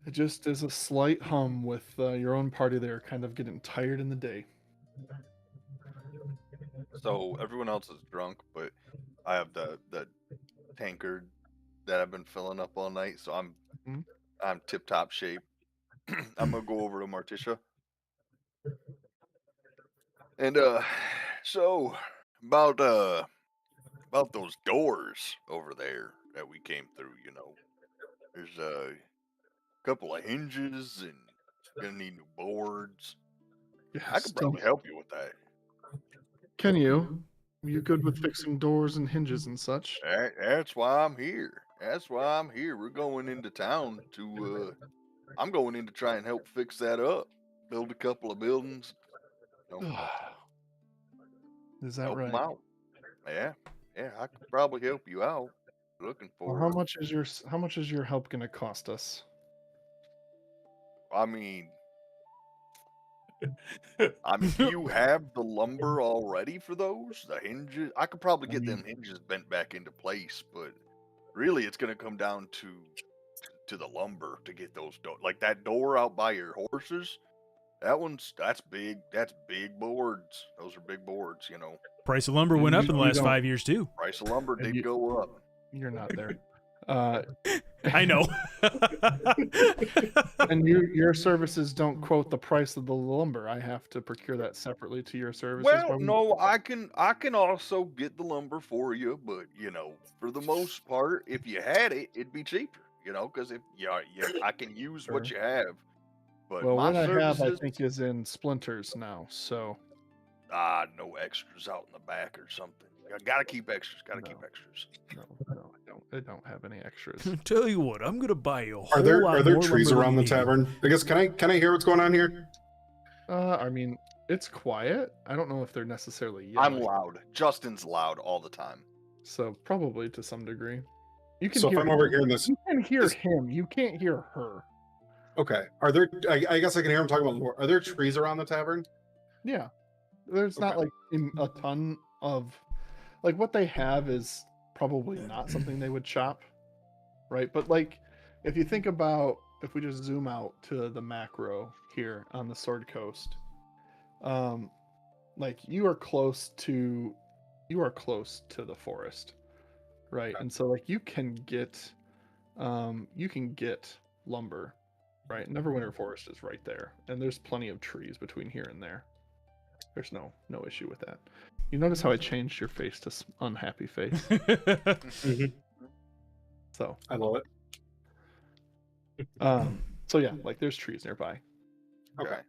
it just is a slight hum with your own party there kind of getting tired in the day. so everyone else is drunk, but I have the tankard that I've been filling up all night, so Mhm. I'm tip top shape. I'm gonna go over to Morticia. And so about those doors over there that we came through, there's a couple of hinges and gonna need new boards. I Yes, could probably help you with that. Can you? Are you good with fixing doors and hinges and such? That's why I'm here. That's why I'm here. We're going into town to I'm going in to try and help fix that up. Build a couple of buildings. Is that Help right? them out. Yeah, I could probably help you out. Looking Well, for. how much is your help going to cost us? I mean, do you have the lumber already for those? The hinges? I could probably get them hinges bent back into place, but really, it's gonna come down to the lumber to get those like that door out by your horses. That's big. That's big boards. Those are big boards. Price of lumber And went up you- in the you last don't- 5 years too. Price of lumber And did you- go up. You're not there. I know. And your services don't quote the price of the lumber. I have to procure that separately to your services. Well, Why would- no, I can also get the lumber for you, but for the most part, if you had it, it'd be cheaper. Because if I can use what Sure. you have. But Well, my what I have, I services, think, is in splinters now. So no extras out in the back or something. I gotta keep extras. Gotta keep No. extras. no, I don't have any extras. Tell you what, I'm gonna buy you a whole Are there lot more trees lumber around than the you need. tavern? I guess can I hear what's going on here? I mean, it's quiet. I don't know if they're necessarily I'm yelling. loud. Justin's loud all the time. So probably to some degree. You can So if hear I'm him. overhearing this, You can hear this- him. You can't hear her. okay. Are there? I guess I can hear him talking about more. Are there trees around the tavern? Yeah. There's not Okay. like a ton of like what they have is probably not something they would chop. Right? But like if you think about if we just zoom out to the macro here on the Sword Coast, like you are close to the forest. Right. And so like you can get lumber, right? Neverwinter Forest is right there, and there's plenty of trees between here and there. There's no issue with that. You notice how I changed your face to unhappy face? So, I love it. so yeah, like there's trees nearby. Okay.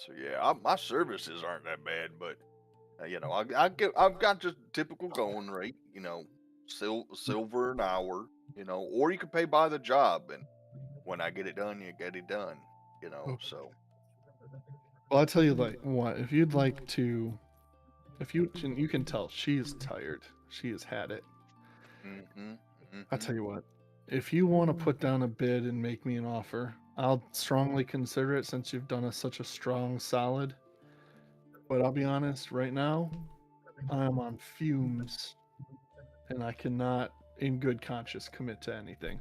So yeah, my services aren't that bad, but I've got just typical going rate. Silver an hour. Or you can pay by the job, and when I get it done, you get it done. So. Well, I'll tell you like what if you'd like to, if you can tell she's tired. She has had it. I'll tell you what. If you want to put down a bid and make me an offer, I'll strongly consider it since you've done us such a strong solid. But I'll be honest, right now, I'm on fumes, and I cannot, in good conscience, commit to anything.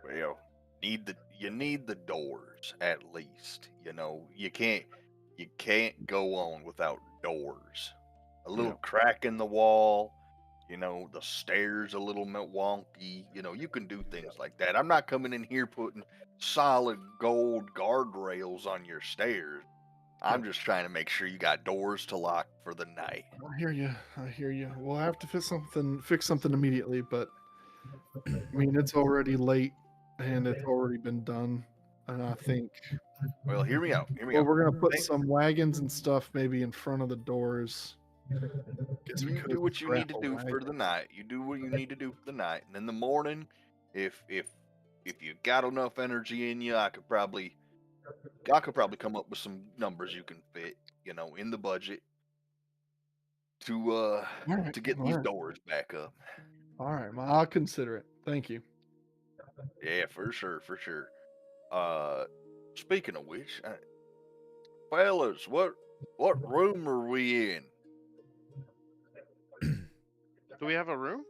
Well, you need the doors at least. You can't go on without doors. A little crack in the wall. The stairs a little wonky. You can do things like that. I'm not coming in here putting solid gold guardrails on your stairs. I'm just trying to make sure you got doors to lock for the night. I hear you. We'll have to fix something immediately, but I mean it's already late and it's already been done. And I think Well, hear me out. we're gonna put some wagons and stuff maybe in front of the doors. Guess we You could do what you need to scrap a do for wagon. the night. You do what you need to do for the night, and in the morning, if you got enough energy in you, I could probably come up with some numbers you can fit, in the budget to get these doors back up. All right, well, I'll consider it. Thank you. Yeah, for sure. Speaking of which, fellas, what room are we in? Do we have a room?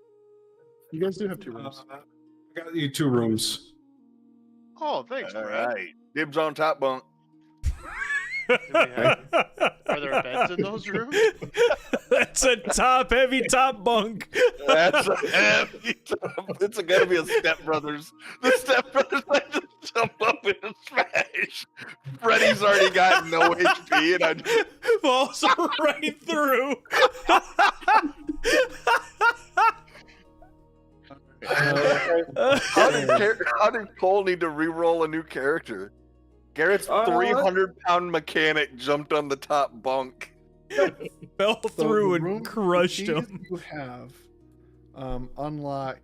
You guys do have 2 rooms. I got you 2 rooms. Oh, thanks, All Brad. right, dibs on top bunk. Are there beds in those rooms? That's a heavy top bunk. That's a heavy top. It's gotta be a stepbrothers. The stepbrothers like to jump up and smash. Freddy's already got no HP, and I just Falls right through. how did Cole need to re-roll a new character? Garrett's 300-pound mechanic jumped on the top bunk. Fell So through the and room crushed keys him. You have unlock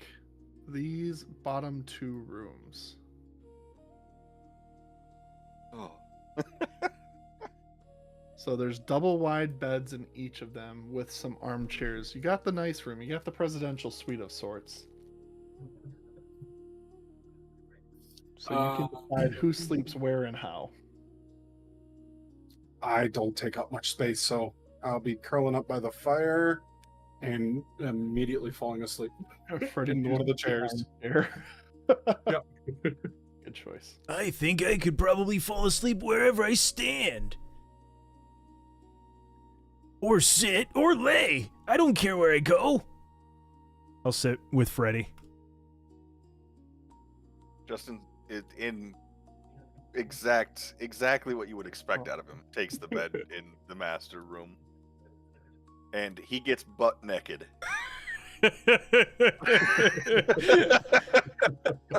these bottom 2 rooms. Oh. So there's double wide beds in each of them with some armchairs. You got the nice room. You got the presidential suite of sorts. So you can decide who sleeps where and how. I don't take up much space, so I'll be curling up by the fire and immediately falling asleep Freddie in one of the chairs. Yep. Good choice. I think I could probably fall asleep wherever I stand. Or sit, or lay. I don't care where I go. I'll sit with Freddy. Justin, in exactly what you would expect out of him, takes the bed in the master room, and he gets butt naked.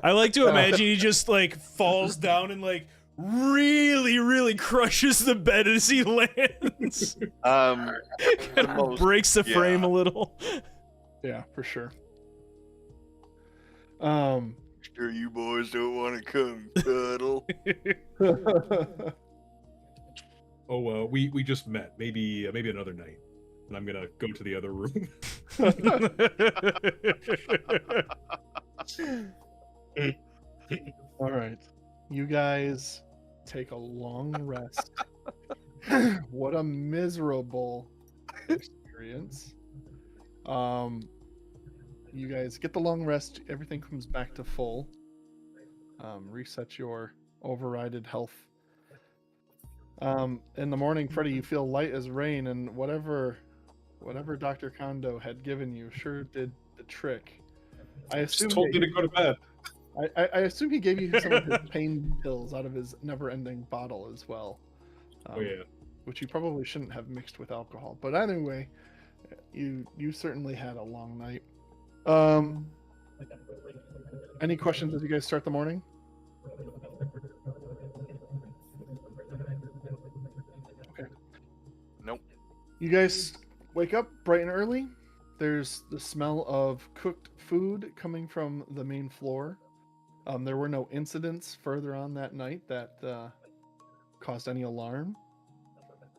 I like to imagine he just like falls down and like really, really crushes the bed as he lands. Breaks the frame a little. Yeah, for sure. Sure, you boys don't want to come cuddle. Oh, we just met. Maybe another night, and I'm gonna go to the other room. All right, you guys take a long rest. What a miserable experience. You guys get the long rest. Everything comes back to full. Reset your overrided health. In the morning, Freddy, you feel light as rain, and whatever Dr. Kondo had given you sure did the trick. I assume Just told me to go to bed. I assume he gave you some of his pain pills out of his never-ending bottle as well. Oh yeah. Which you probably shouldn't have mixed with alcohol. But anyway, you certainly had a long night. Any questions as you guys start the morning? Okay. Nope. You guys wake up bright and early. There's the smell of cooked food coming from the main floor. There were no incidents further on that night that caused any alarm.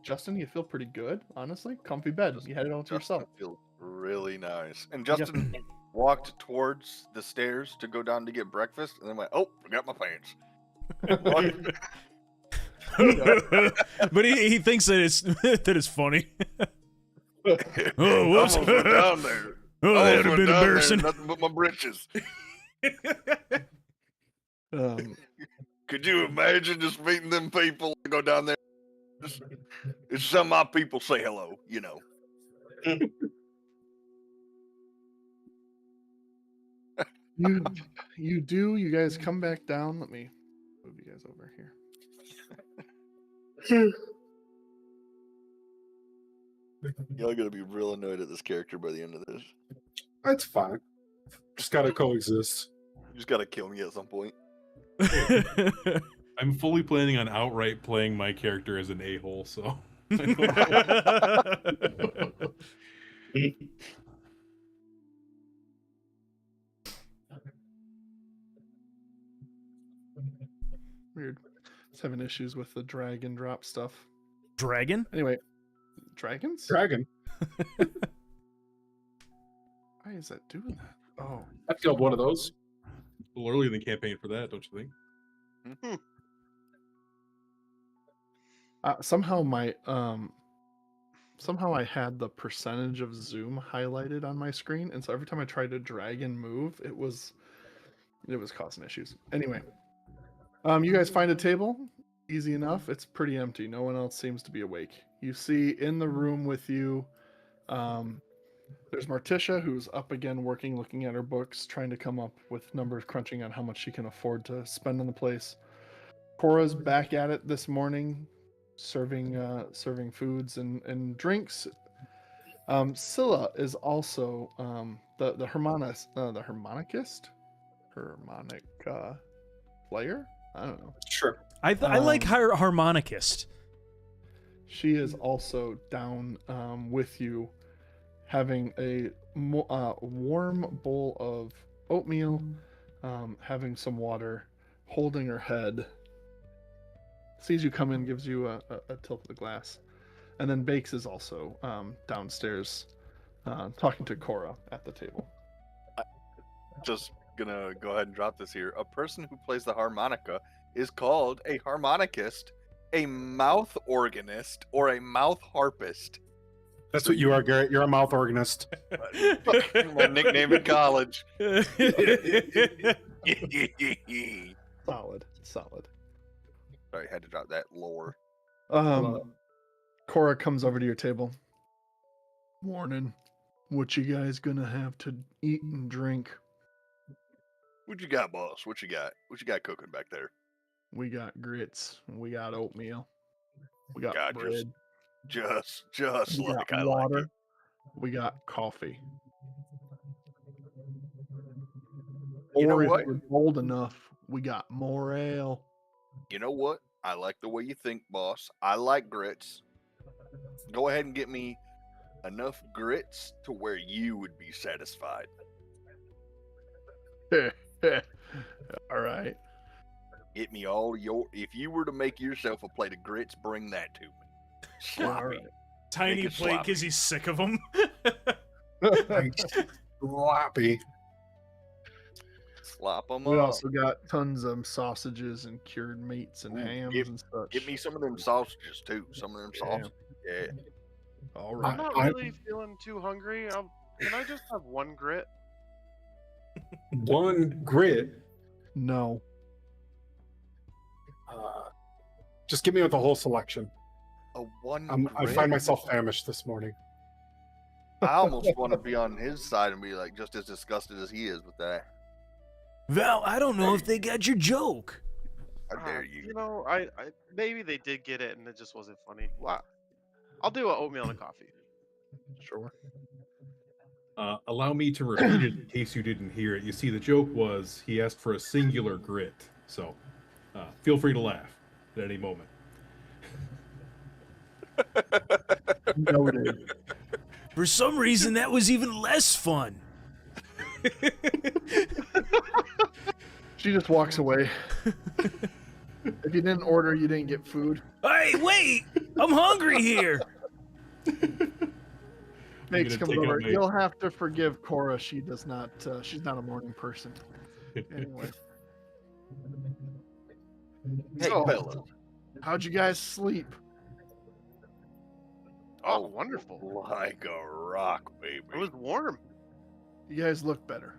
Justin, you feel pretty good, honestly. Comfy bed. You had it all to yourself. Feels really nice. And Justin walked towards the stairs to go down to get breakfast, and then went, "Oh, forgot my pants." But he thinks that it's funny. Oh, whoops. almost went down there. Oh, that would have been embarrassing. Nothing but my britches. Could you imagine just meeting them people and go down there? It's some of my people say hello, you know. You guys come back down. Let me move you guys over here. Y'all gonna be real annoyed at this character by the end of this. That's fine. Just gotta coexist. You just gotta kill me at some point. I'm fully planning on outright playing my character as an a-hole, so. Weird. Just having issues with the drag and drop stuff. Dragon? Anyway, dragons? Dragon. Why is that doing that? Oh, I killed one of those. A little early in the campaign for that, don't you think? somehow I had the percentage of zoom highlighted on my screen, and so every time I tried to drag and move, it was causing issues. Anyway, you guys find a table. Easy enough. It's pretty empty. No one else seems to be awake. You see in the room with you, there's Marticia, who's up again working, looking at her books, trying to come up with numbers, crunching on how much she can afford to spend on the place. Cora's back at it this morning, serving foods and drinks. Scylla is also the harmonicist, harmonic player. I don't know. Sure. I like harmonicist. She is also down with you, having a warm bowl of oatmeal, having some water, holding her head. Sees you come in, gives you a tilt of the glass. And then Bakes is also downstairs talking to Cora at the table. Just gonna go ahead and drop this here. A person who plays the harmonica is called a harmonicist, a mouth organist, or a mouth harpist. That's what you are, Garrett. You're a mouth organist. My nickname in college. Solid. Sorry, had to drop that lore. Cora comes over to your table. Morning, What you guys gonna have to eat and drink? What you got, boss? What you got? What you got cooking back there? We got grits. We got oatmeal. We got God, bread. just We got like I like water. it. We got coffee. You know Or if what? you're bold enough, we got more ale. You know what? I like the way you think, boss. I like grits. Go ahead and get me enough grits to where you would be satisfied. All right. Get me all your. If you were to make yourself a plate of grits, bring that to me. Sloppy. right. Tiny Make it plate sloppy. because he's sick of them. Sloppy. Slop them We up. also got tons of sausages and cured meats and Ooh, hams and such. Get me some of them sausages too. Some of them Yeah. sausages. Yeah. All I'm right. not really feeling too hungry. Can I just have one grit? One grit. No. Just give me with the whole selection. A one. I grit? find myself famished this morning. I almost want to be on his side and be like just as disgusted as he is with that. Val, I don't know if they got your joke. How dare you? You know, I maybe they did get it and it just wasn't funny. Wow. I'll do an oatmeal and a coffee. Sure. Allow me to repeat it in case you didn't hear it. You see, the joke was he asked for a singular grit. So feel free to laugh at any moment. Noted. For some reason, that was even less fun. She just walks away. If you didn't order, you didn't get food. Hey, wait! I'm hungry here. Makes gonna comes take over. out my- You'll have to forgive Cora. She does not. She's not a morning person. Anyway. Hey, So, fellas. how'd you guys sleep? Oh, wonderful. Like a rock, baby. It was warm. You guys look better.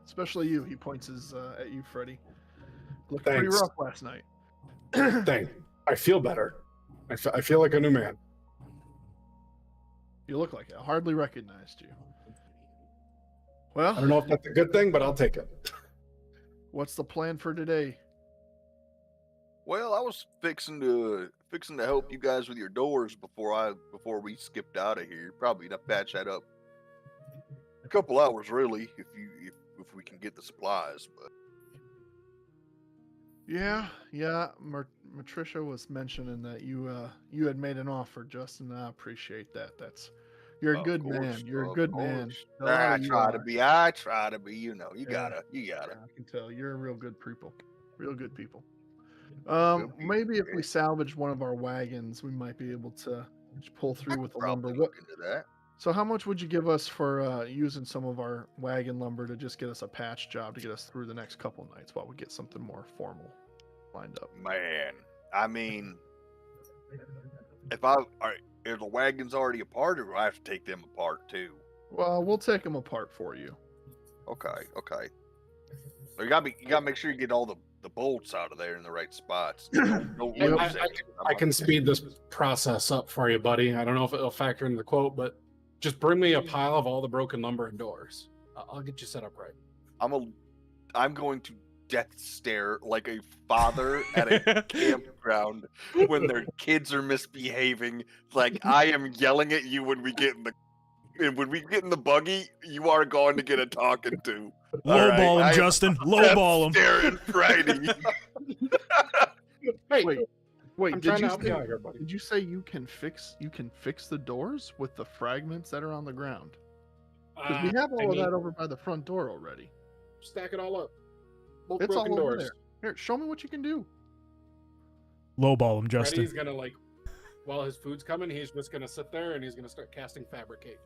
Especially you. He points at you, Freddy. Looked pretty Thanks. rough last night. Dang. I feel better. I feel like a new man. You look like it. I hardly recognized you. I Well, don't know if that's a good thing, but I'll take it. what's the plan for today? Well, I was fixing to help you guys with your doors before we skipped out of here. Probably to patch that up. A couple hours, really, if we can get the supplies. But Yeah. Matricia was mentioning that you had made an offer, Justin. I appreciate that. You're a of good course, man. You're a of good man. course. A lot I of you try to are. be. I try to be. You know, you Yeah. gotta. Yeah, I can tell you're a real good people. Real good people. people, Maybe if yeah. we salvage one of our wagons, we might be able to pull through with the lumber. Probably look into that. So how much would you give us for using some of our wagon lumber to just get us a patch job to get us through the next couple nights while we get something more formal lined up? Man, I mean, if the wagon's already apart, or do I have to take them apart too? Well, we'll take them apart for you. Okay. So you gotta make sure you get all the bolts out of there in the right spots. Don't Hey, lose I anything. I can speed this process up for you, buddy. I don't know if it'll factor into the quote, but just bring me a pile of all the broken lumber and doors. I'll get you set up right. I'm going to death stare like a father at a campground when their kids are misbehaving. Like I am yelling at you when we get in the buggy. You are going to get a talking to. Lowball him, Justin. Lowball him. Staring Friday. Hey, Wait, I'm did trying to you help say, you out here, buddy. did you say you can fix the doors with the fragments that are on the ground? Because we have all of that over by the front door already. Stack it all up. Both It's all broken over doors. there. Here, show me what you can do. Lowball him, Justin. Freddy's gonna while his food's coming, he's just gonna sit there and he's gonna start casting fabricate.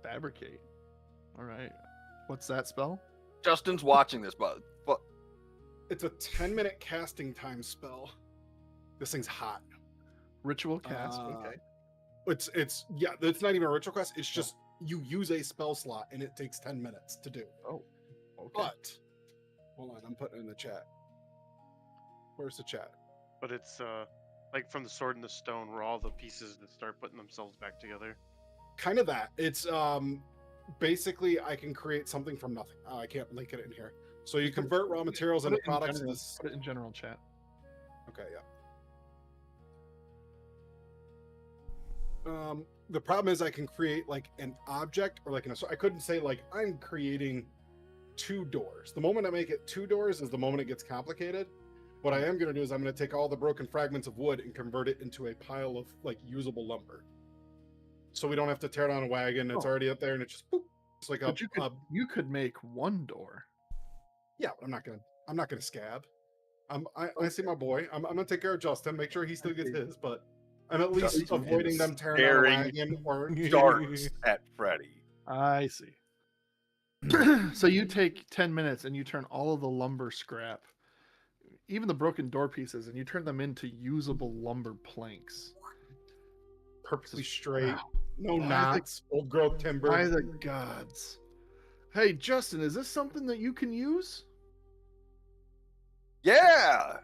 Fabricate. All right. What's that spell? Justin's watching this, but It's a 10-minute casting time spell. This thing's hot. Ritual cast. Uh, Okay. It's not even a ritual quest. It's just you use a spell slot and it takes 10 minutes to do. Oh. Okay. But hold on, I'm putting it in the chat. Where's the chat? But it's like from the Sword and the Stone, where all the pieces that start putting themselves back together. kind of that. It's basically I can create something from nothing. I can't link it in here. So you convert raw materials Put into it in products. general, put it in general chat. Okay, yeah. The problem is I can create like an object or like so I couldn't say like I'm creating 2 doors. The moment I make it 2 doors is the moment it gets complicated. What I am going to do is I'm going to take all the broken fragments of wood and convert it into a pile of like usable lumber. So we don't have to tear down a wagon. It's already up there and it's just boop. It's like you could make 1 door. Yeah, I'm not gonna scab. I see my boy. I'm gonna take care of Justin, make sure he still gets his, but I'm at least Justin avoiding is them tearing down a staring wagon or Darts at Freddy. I see. So you take 10 minutes and you turn all of the lumber scrap, even the broken door pieces, and you turn them into usable lumber planks. perfectly straight, Wow. no By the- knots, old growth timber. By the gods. Hey, Justin, is this something that you can use? Yeah,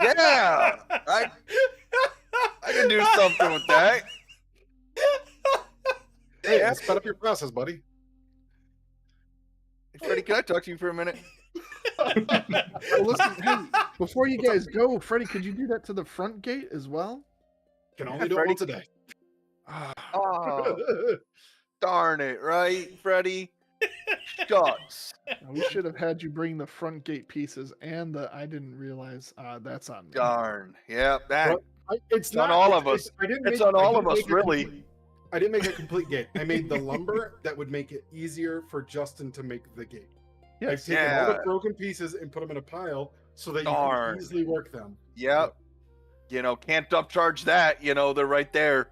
yeah. I can do something with that. Hey, yeah. Sped up your process, buddy. Hey, Freddy, can I talk to you for a minute? Well, listen, hey, before you guys go, Freddie, could you do that to the front gate as well? Can only do it Freddy. once a day. Oh, darn it, right, Freddy? Shucks. We should have had you bring the front gate pieces and I didn't realize that's on me. Darn. Yep, that. It's on not all it's- of us. I didn't It's make- on I all didn't of us, make a really. complete- I didn't make a complete gate. I made the lumber that would make it easier for Justin to make the gate. I've taken all the Yeah. broken pieces and put them in a pile so that you Darn. can easily work them. Yep. You know, can't upcharge that. You know, they're right there.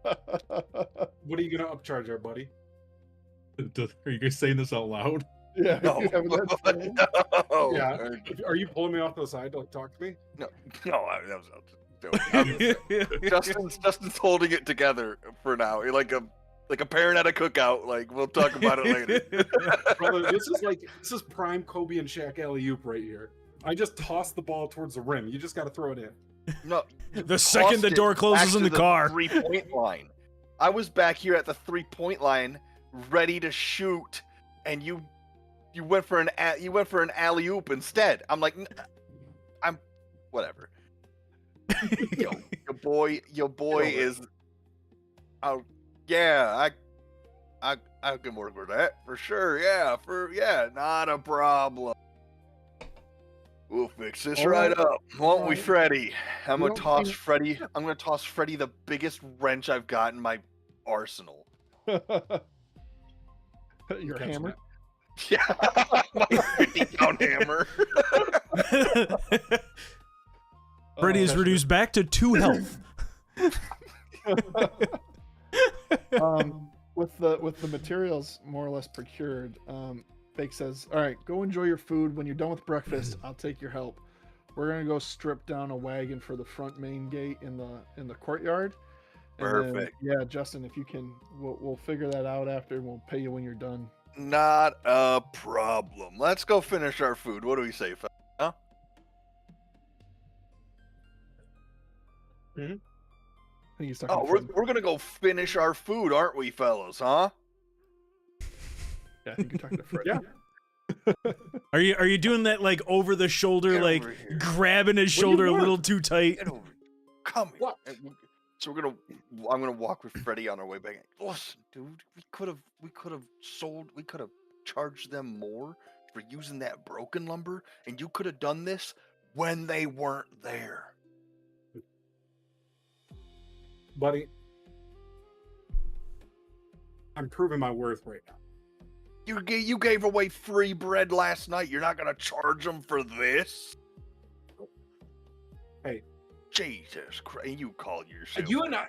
What are you gonna upcharge our buddy? Are you guys saying this out loud? Yeah, No. you have that saying? No. Yeah. Are you pulling me off to the side to like talk to me? No, that was Justin's holding it together for now. You're like a parent at a cookout. Like, we'll talk about it later. Brother, this is prime Kobe and Shaq alley-oop right here. I just tossed the ball towards the rim. You just got to throw it in. No, The second the tossed door it closes back in to the car. 3-point line. I was back here at the 3-point line, ready to shoot, and you went for an alley oop instead. I'm like, I'm whatever. Your boy is. Oh yeah, I can work with that for sure. Yeah, not a problem. We'll fix this right up, won't we, Freddy? I'm gonna toss Freddy the biggest wrench I've got in my arsenal. Your hammer? Yeah, my 50-pound hammer. Freddy is reduced back to 2 health. With the materials more or less procured, Fake says, "All right, go enjoy your food. When you're done with breakfast, I'll take your help. We're gonna go strip down a wagon for the front main gate in the courtyard. And then, Perfect. yeah, Justin, if you can, we'll figure that out after, and we'll pay you when you're done." Not a problem. Let's go finish our food. What do we say, fella? Huh? I think he's talking. Oh, we're gonna go finish our food, aren't we, fellows? Huh? Yeah, I think you're talking to Fred. Yeah. Are you doing that like over the shoulder, Get like over here. grabbing his What do you shoulder a want? little too tight? Get over. Come here. What? So I'm gonna walk with Freddy on our way back. Listen, dude, we could have charged them more for using that broken lumber, and you could have done this when they weren't there. Buddy, I'm proving my worth right now. You gave away free bread last night. You're not gonna charge them for this? Hey. Jesus Christ! You call yourself You and I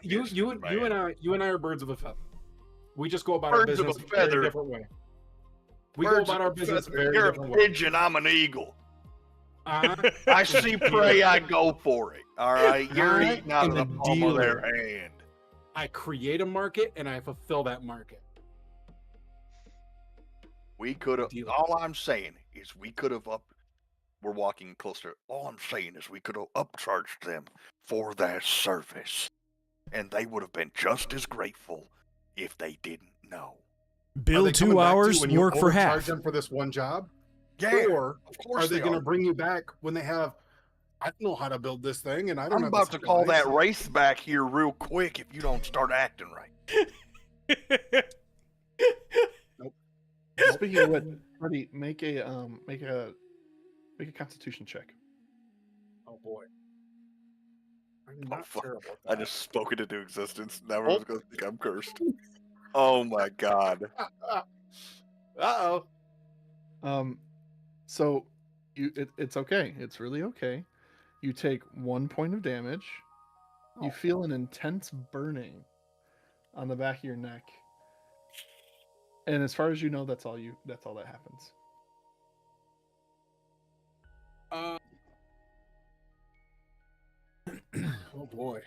are birds of a feather. We just go about our Birds of a business a very feather. different way. We Birds go about of our a business feather. very You're a different way. pigeon. I'm an eagle. Uh, I see prey, I go for it. All right, you're I eating out of the am a palm of their dealer. hand. I create a market and I fulfill that market. We could have. Deal. All I'm saying is we could have up. We're walking closer. All I'm saying is we could have upcharged them for their service. and they would have been just as grateful if they didn't know. Are Bill they coming 2 back to you hours, when you work for overcharge half. them for this one job? Yeah, Or of course are they going to are. bring you back when they have, I don't know how to build this thing, and I don't I'm have about the to call that supplies." race back here real quick if you don't start acting right. Speaking of which, Freddie, make a Constitution check. Oh boy. I'm Oh, not fuck. terrible at I that. just spoke it into existence. Now everyone's going to think I'm cursed. Oh my god. Uh-oh. So it's okay. It's really okay. You take 1 point of damage. You feel an intense burning on the back of your neck. And as far as you know, that's all that happens. Oh boy.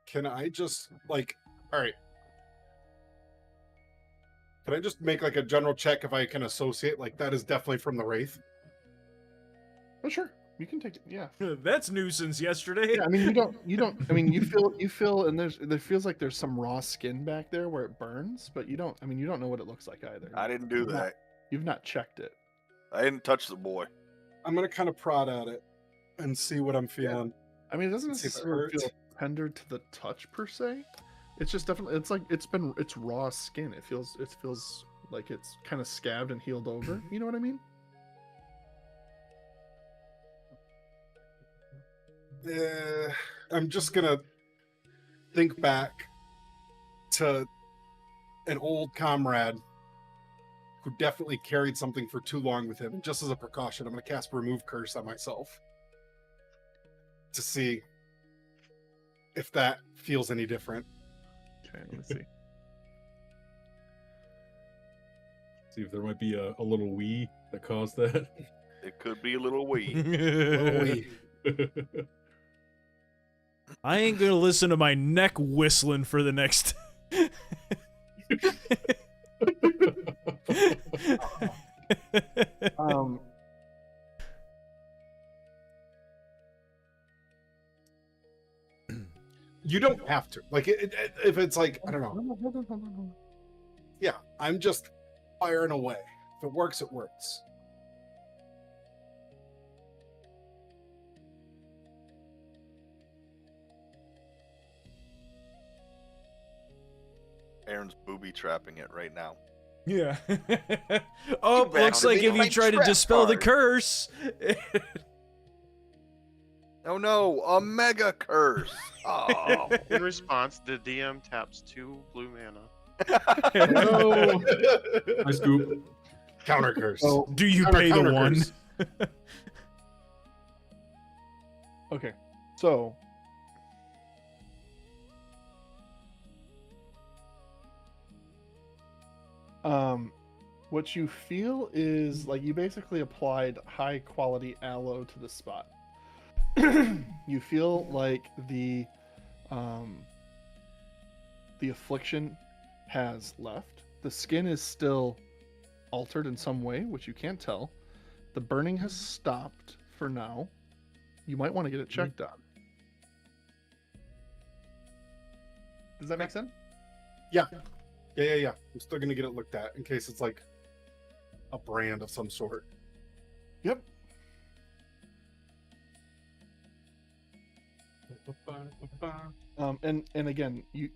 Can I just all right. Can I just make like a general check if I can associate that is definitely from the Wraith? Oh sure. You can take it. Yeah. That's new since yesterday. Yeah, I mean you don't I mean you feel and there feels like there's some raw skin back there where it burns, but you don't know what it looks like either. I didn't do that. You've not checked it. I didn't touch the boy. I'm gonna kind of prod at it and see what I'm feeling. I mean it doesn't Let's see if it necessarily feel hurts. tender to the touch per se. It's just definitely it's raw skin. It feels like it's kind of scabbed and healed over. You know what I mean? I'm just gonna think back to an old comrade who definitely carried something for too long with him. And just as a precaution, I'm gonna cast Remove Curse on myself to see if that feels any different. Okay, let me see. See if there might be a little wee that caused that. It could be a little wee. I ain't gonna listen to my neck whistling for the next. You don't have to. If it's like, I don't know. Hold on. Yeah, I'm just firing away. If it works, it works. Aaron's booby trapping it right now. Yeah. Oh, You looks like activated if you my try to trap dispel the card. curse. Oh no, a mega curse. Oh. In response, the DM taps 2 blue mana. No. I scoop. Counter curse. So, Do you Counter- pay the counter one? curse. okay. So what you feel is like you basically applied high quality aloe to the spot. You feel like the affliction has left. The skin is still altered in some way, which you can't tell. The burning has stopped for now. You might want to get it checked on. Does that make sense? Yeah. I'm still gonna get it looked at in case it's like a brand of some sort. Yep. And again, you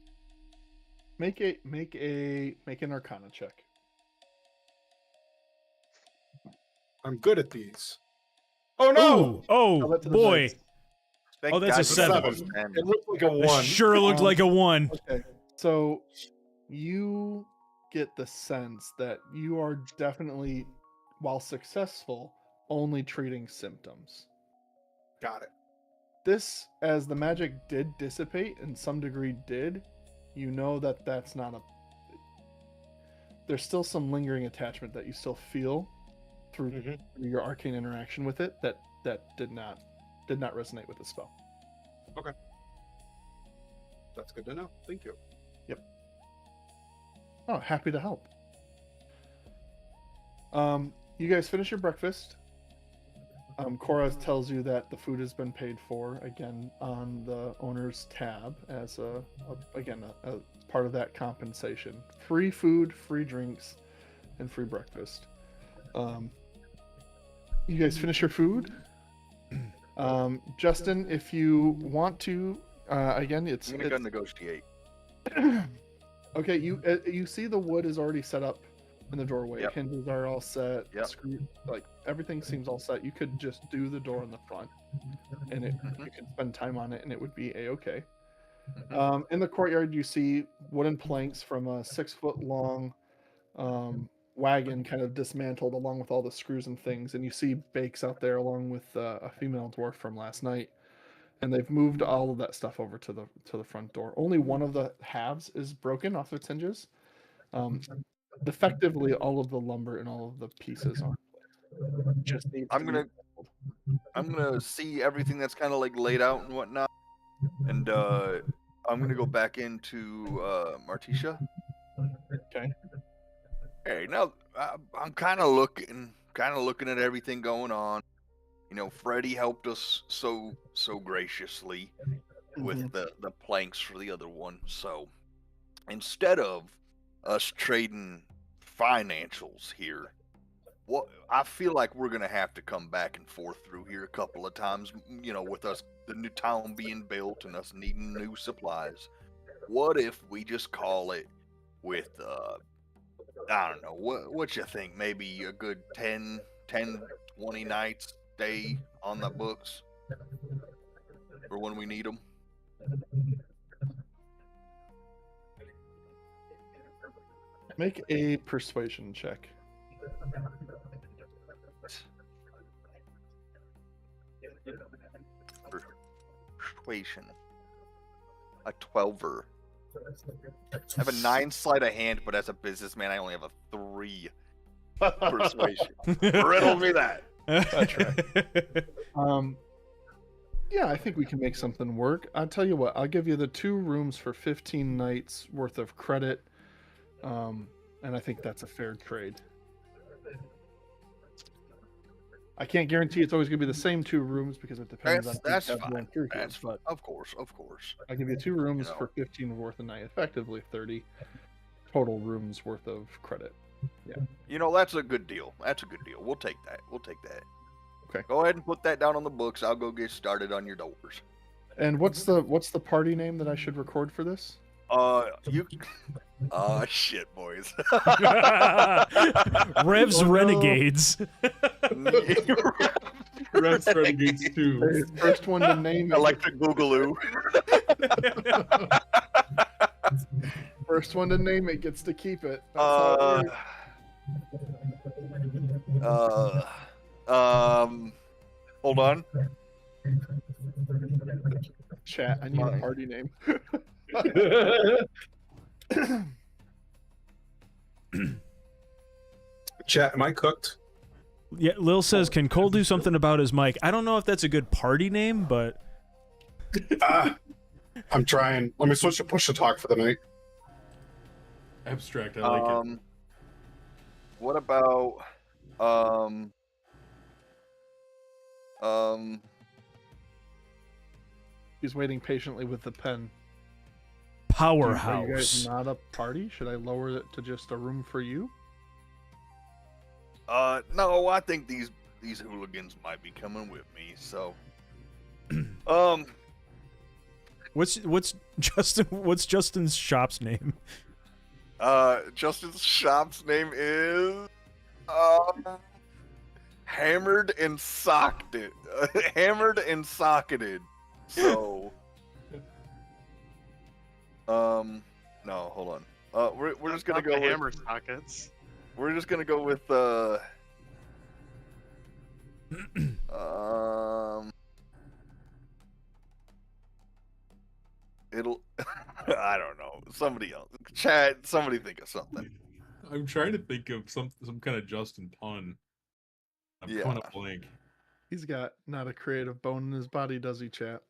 make an Arcana check. I'm good at these. Oh no! Oh, Tell that to the boy. dice. Thank Oh, that's a God for 7. that. It looked like a That one. sure looked like a 1. Okay. So you get the sense that you are definitely, while successful, only treating symptoms. Got it. This, as the magic did dissipate and some degree did, you know that that's not a. There's still some lingering attachment that you still feel through your arcane interaction with it that did not resonate with the spell. That's good to know. Thank you. Oh, happy to help. You guys finish your breakfast. Cora tells you that the food has been paid for again on the owner's tab as a part of that compensation. Free food, free drinks, and free breakfast. You guys finish your food. Justin, if you want to, again, I'm gonna go negotiate. Okay, you see the wood is already set up in the doorway. Yep. Hinges are all set. Yep. Like everything seems all set. You could just do the door in the front, and you could spend time on it, and it would be a-okay. In the courtyard, you see wooden planks from a 6-foot long wagon kind of dismantled along with all the screws and things, and you see Bakes out there along with a female dwarf from last night, and they've moved all of that stuff over to the front door. Only one of the halves is broken off its hinges. Effectively, all of the lumber and all of the pieces are just need. I'm gonna see everything that's kind of like laid out and whatnot, and I'm gonna go back into Martisha. Okay. Hey, now I'm kind of looking at everything going on. You know, Freddie helped us so graciously with the planks for the other one. So instead of us trading financials here, what I feel like we're gonna have to come back and forth through here a couple of times. You know, with us the new town being built and us needing new supplies. What if we just call it with I don't know, what you think? Maybe a good 10, 20 nights stay on the books for when we need them. Make a persuasion check. Persuasion. A 12er. I have a 9 sleight of hand, but as a businessman, I only have a 3 persuasion. Riddle me that. That's right. Yeah, I think we can make something work. I'll tell you what, I'll give you the 2 rooms for 15 nights worth of credit. And I think that's a fair trade. I can't guarantee it's always going to be the same 2 rooms because it depends on That's who's fine. going through here, That's but of course. I'll give you 2 rooms You know. for 15 worth a night, effectively 30 total rooms worth of credit. Yeah. You know, that's a good deal. We'll take that. Okay. Go ahead and put that down on the books. I'll go get started on your doors. And what's the party name that I should record for this? Shit, boys. Revs Oh, no. Renegades. Revs Renegades 2. First one to name it. Electric Boogaloo. First one to name it gets to keep it. That's how it works. Hold on. Chat, I need a party name. Chat, am I cooked? Yeah, Lil says, can Cole do something about his mic? I don't know if that's a good party name, but I'm trying. Let me switch to push to talk for the night. Abstract, I like it. What about He's waiting patiently with the pen. Are you guys Powerhouse. not a party? Should I lower it to just a room for you? no, I think these hooligans might be coming with me, so What's Justin's shop's name? Justin's shop's name is Hammered and Socketed. Hammered and Socketed. So no, hold on. We're just gonna Not go the with hammer sockets. we're just gonna go with it'll I don't know. Somebody else. Chad, somebody think of something. I'm trying to think of some kind of Justin pun. I'm Yeah. going to blank. He's got not a creative bone in his body, does he, chat?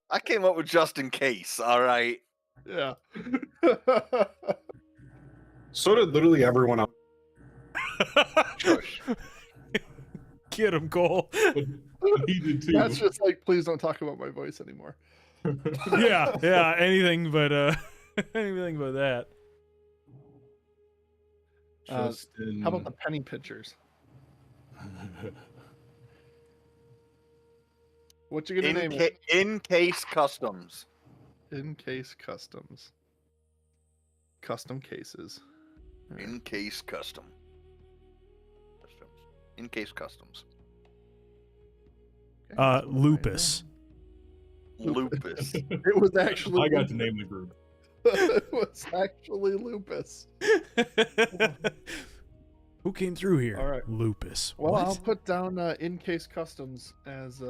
I came up with just in case, alright? Yeah. So did literally everyone else. Shush. Get him, Cole. But he did too. That's just like, please don't talk about my voice anymore. Yeah, anything but anything but that. Justin. How about the penny pinchers? What you gonna name it? In case customs. In case customs. Custom cases. In case custom. In case customs. Okay, Lupus. Lupus. It was actually. I got to name the group. It was actually lupus. Who came through here? All right. Lupus. Well, What? I'll put down in case customs as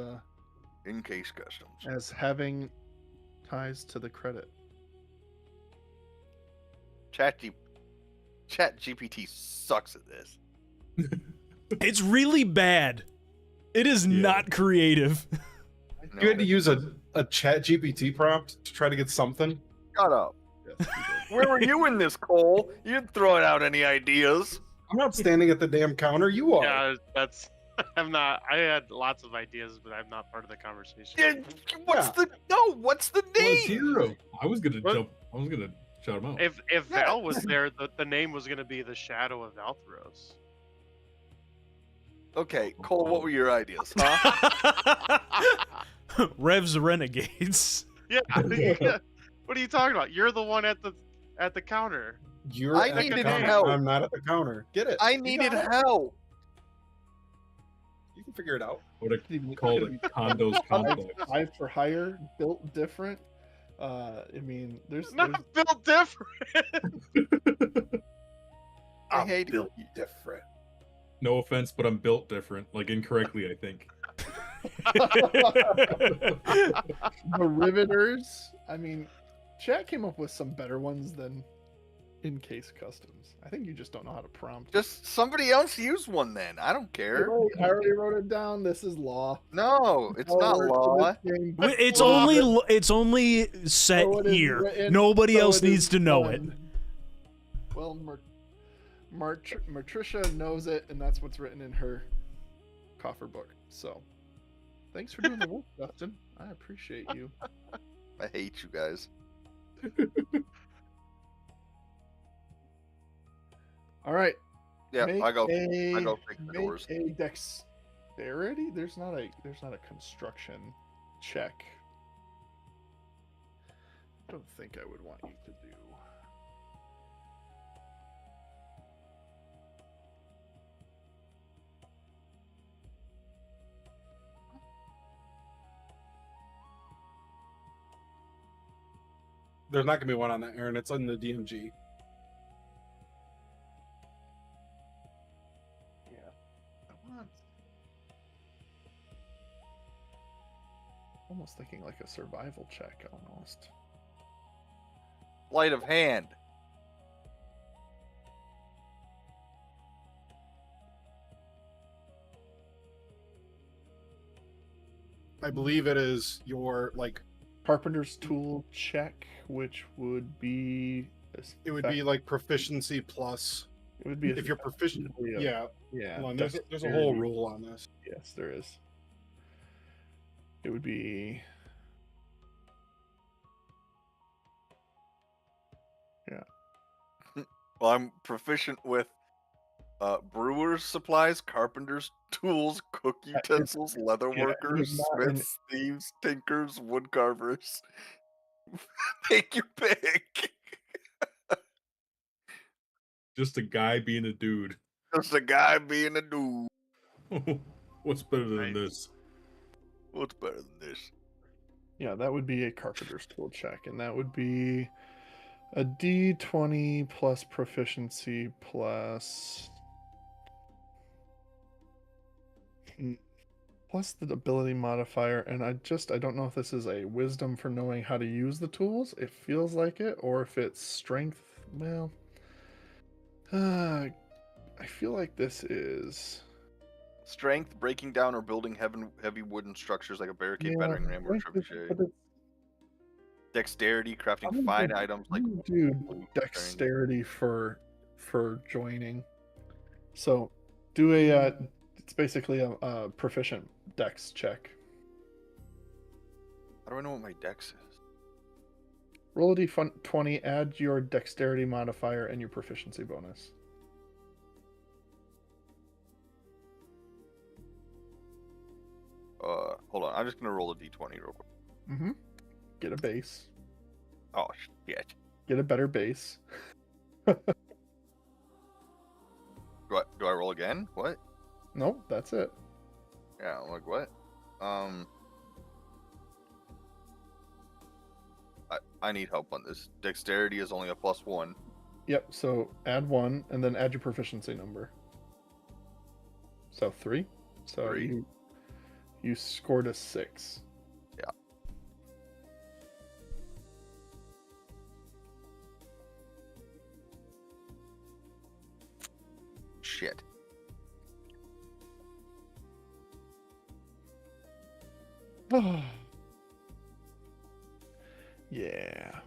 In case customs. as having ties to the credit. Chat GPT sucks at this. It's really bad. It is not creative. No, You had to use a chat GPT prompt to try to get something. shut up. Yes, you did. Where were you in this, Cole? You didn't throw out any ideas. I'm not standing at the damn counter. You are. Yeah, that's. I'm not. I had lots of ideas, but I'm not part of the conversation. What's the Well, name? zero. I was gonna What? jump. I was gonna shout him out. If Val was there, the name was gonna be the Shadow of Valthros. Okay, Cole, what were your ideas, huh? Revs Renegades. Yeah, yeah. What are you talking about? You're the one at the counter. You're I at the needed counter. help. I'm not at the counter. Get it? I You needed got it. help. You can figure it out. Would have Even- called it condos complex. Eye for hire, built different. I mean, there's Not built different. I hate it. built different. No offense, but I'm built different. Like incorrectly, I think. the riveters. I mean, chat came up with some better ones than in case customs. I think you just don't know how to prompt. Just somebody else use one then. I don't care. I already wrote it down. This is law. No, it's No not words in law. this game. It's only set So it is here. written, Nobody so else it needs is to know it. done. Well, Martricia knows it, and that's what's written in her coffer book. So, thanks for doing the work, Dustin. I appreciate you. I hate you guys. All right. Yeah, make I go a, fix the make doors. a dexterity. There's not a construction check. I don't think I would want you to do. There's not gonna be one on that, Aaron. It's on the DMG. Almost thinking like a survival check, almost. Sleight of hand. I believe it is your Carpenter's tool check, which would be. it would be like proficiency plus. It would be If you're proficient, yeah. Yeah. Hold on, there's a dexterity. whole rule on this. Yes, there is. It would be. Well, I'm proficient with brewer's supplies, carpenter's tools, cook utensils, leather yeah, workers, you're not in- smiths, thieves, tinkers, wood carvers. Take your pick. Just a guy being a dude. Just a guy being a dude. What's better than Nice. this? What's better than this? Yeah, that would be a carpenter's tool check, and that would be a D20 plus proficiency plus. Plus the ability modifier, and I don't know if this is a wisdom for knowing how to use the tools. It feels like it, or if it's strength. Well, I feel like this is. Strength, breaking down or building heavy wooden structures like a barricade, Yeah, battering ram, or strength is- trebuchet. but it's- Dexterity, I'm crafting gonna fine do- items like I'm gonna do loot, dexterity for joining. So do a It's basically a proficient dex check. How do I know what my dex is? Roll a d20, add your dexterity modifier and your proficiency bonus. Hold on. I'm just gonna roll a d20 real quick. Mm-hmm. Get a base. Oh shit. Get a better base. Do I roll again? What? Nope, that's it. Yeah, I'm like what? I need help on this. Dexterity is only a +1. Yep, so add 1 and then add your proficiency number. So 3. So 3. You scored a 6. Yeah. Shit. Yeah.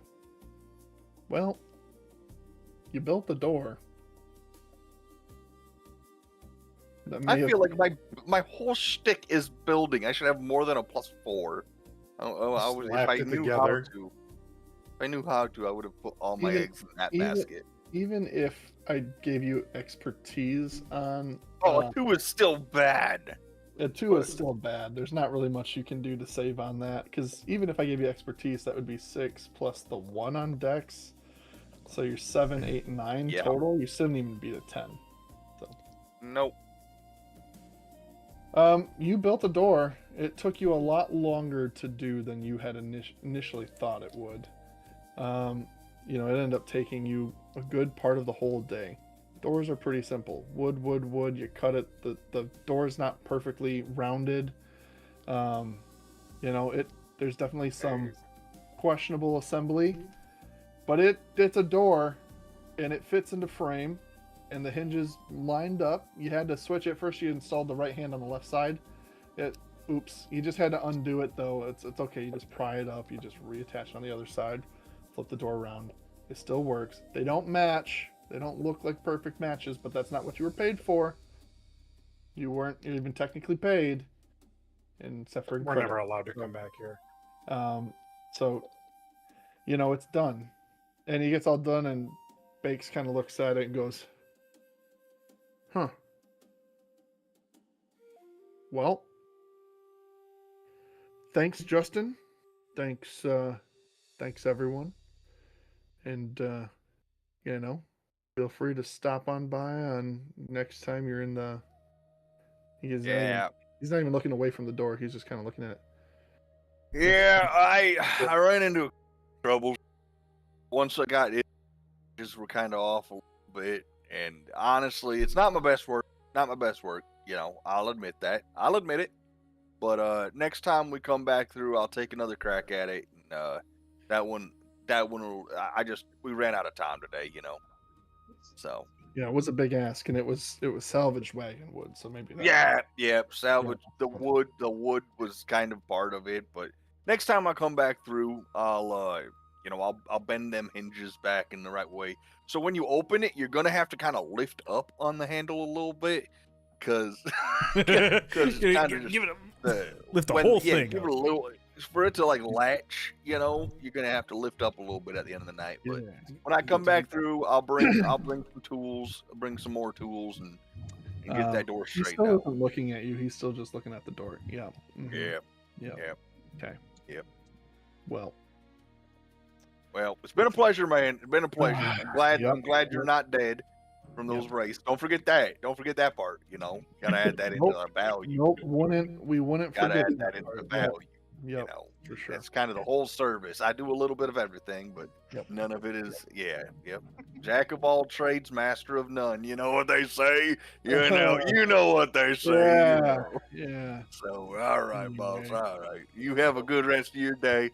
Well, you built the door. I feel like my whole shtick is building. I should have more than a +4. If Slapped I it knew together. how to. If I knew how to, I would have put all my Even- eggs in that even- basket. Even if I gave you expertise on Oh, 2 is still bad. a 2 is still bad. There's not really much you can do to save on that, because even if I gave you expertise, that would be 6 plus the 1 on dex. So you're 7, 8, 9 Yeah. total. You still didn't even beat a 10. Nope. You built a door. It took you a lot longer to do than you had initially thought it would. It ended up taking you a good part of the whole day. Doors are pretty simple. Wood, wood, wood. You cut it. The door's not perfectly rounded. There's definitely some questionable assembly, but it's a door, and it fits into frame, and the hinges lined up. You had to switch it first. You installed the right hand on the left side. Oops. You just had to undo it though. It's okay. You just pry it up. You just reattach it on the other side. Flip the door around. It still works. They don't match. They don't look like perfect matches, but that's not what you were paid for. You weren't even technically paid, except for We're credit. never allowed to come back here. It's done. And he gets all done, and Bakes kind of looks at it and goes, huh. Well, thanks, Justin. Thanks everyone. And, feel free to stop on by on next time you're in the... He's not even looking away from the door. He's just kind of looking at it. Yeah, I ran into trouble once I got it. Just were kind of off a little bit, and honestly, it's not my best work. Not my best work. I'll admit that. I'll admit it. But next time we come back through, I'll take another crack at it. And that one will. We ran out of time today. So. Yeah, it was a big ask, and it was salvaged wagon wood, so maybe that. Yeah, salvage the wood. The wood was kind of part of it, but next time I come back through, I'll bend them hinges back in the right way. So when you open it, you're gonna have to kind of lift up on the handle a little bit, because it's kind of give it lift the whole thing. Give it a little. For it to latch, you're gonna have to lift up a little bit at the end of the night. But when I come back through, I'll bring some tools, bring some more tools, and get that door He straightened still out. isn't looking at you. He's still just looking at the door. Yeah. Mhm. Yeah. Yeah. Okay. Yep. Well, it's been a pleasure, man. It's been a pleasure. I'm glad you're Yep. not dead from those races. Don't forget that. Don't forget that part. Gotta add that into the value. Nope. We wouldn't Gotta forget add that into the part. value. Yep. For sure. It's kind of the whole service. I do a little bit of everything, but none of it is. Jack of all trades, master of none. You know what they say. You know what they say. Yeah. So, all right, boss. Yeah. All right. You have a good rest of your day.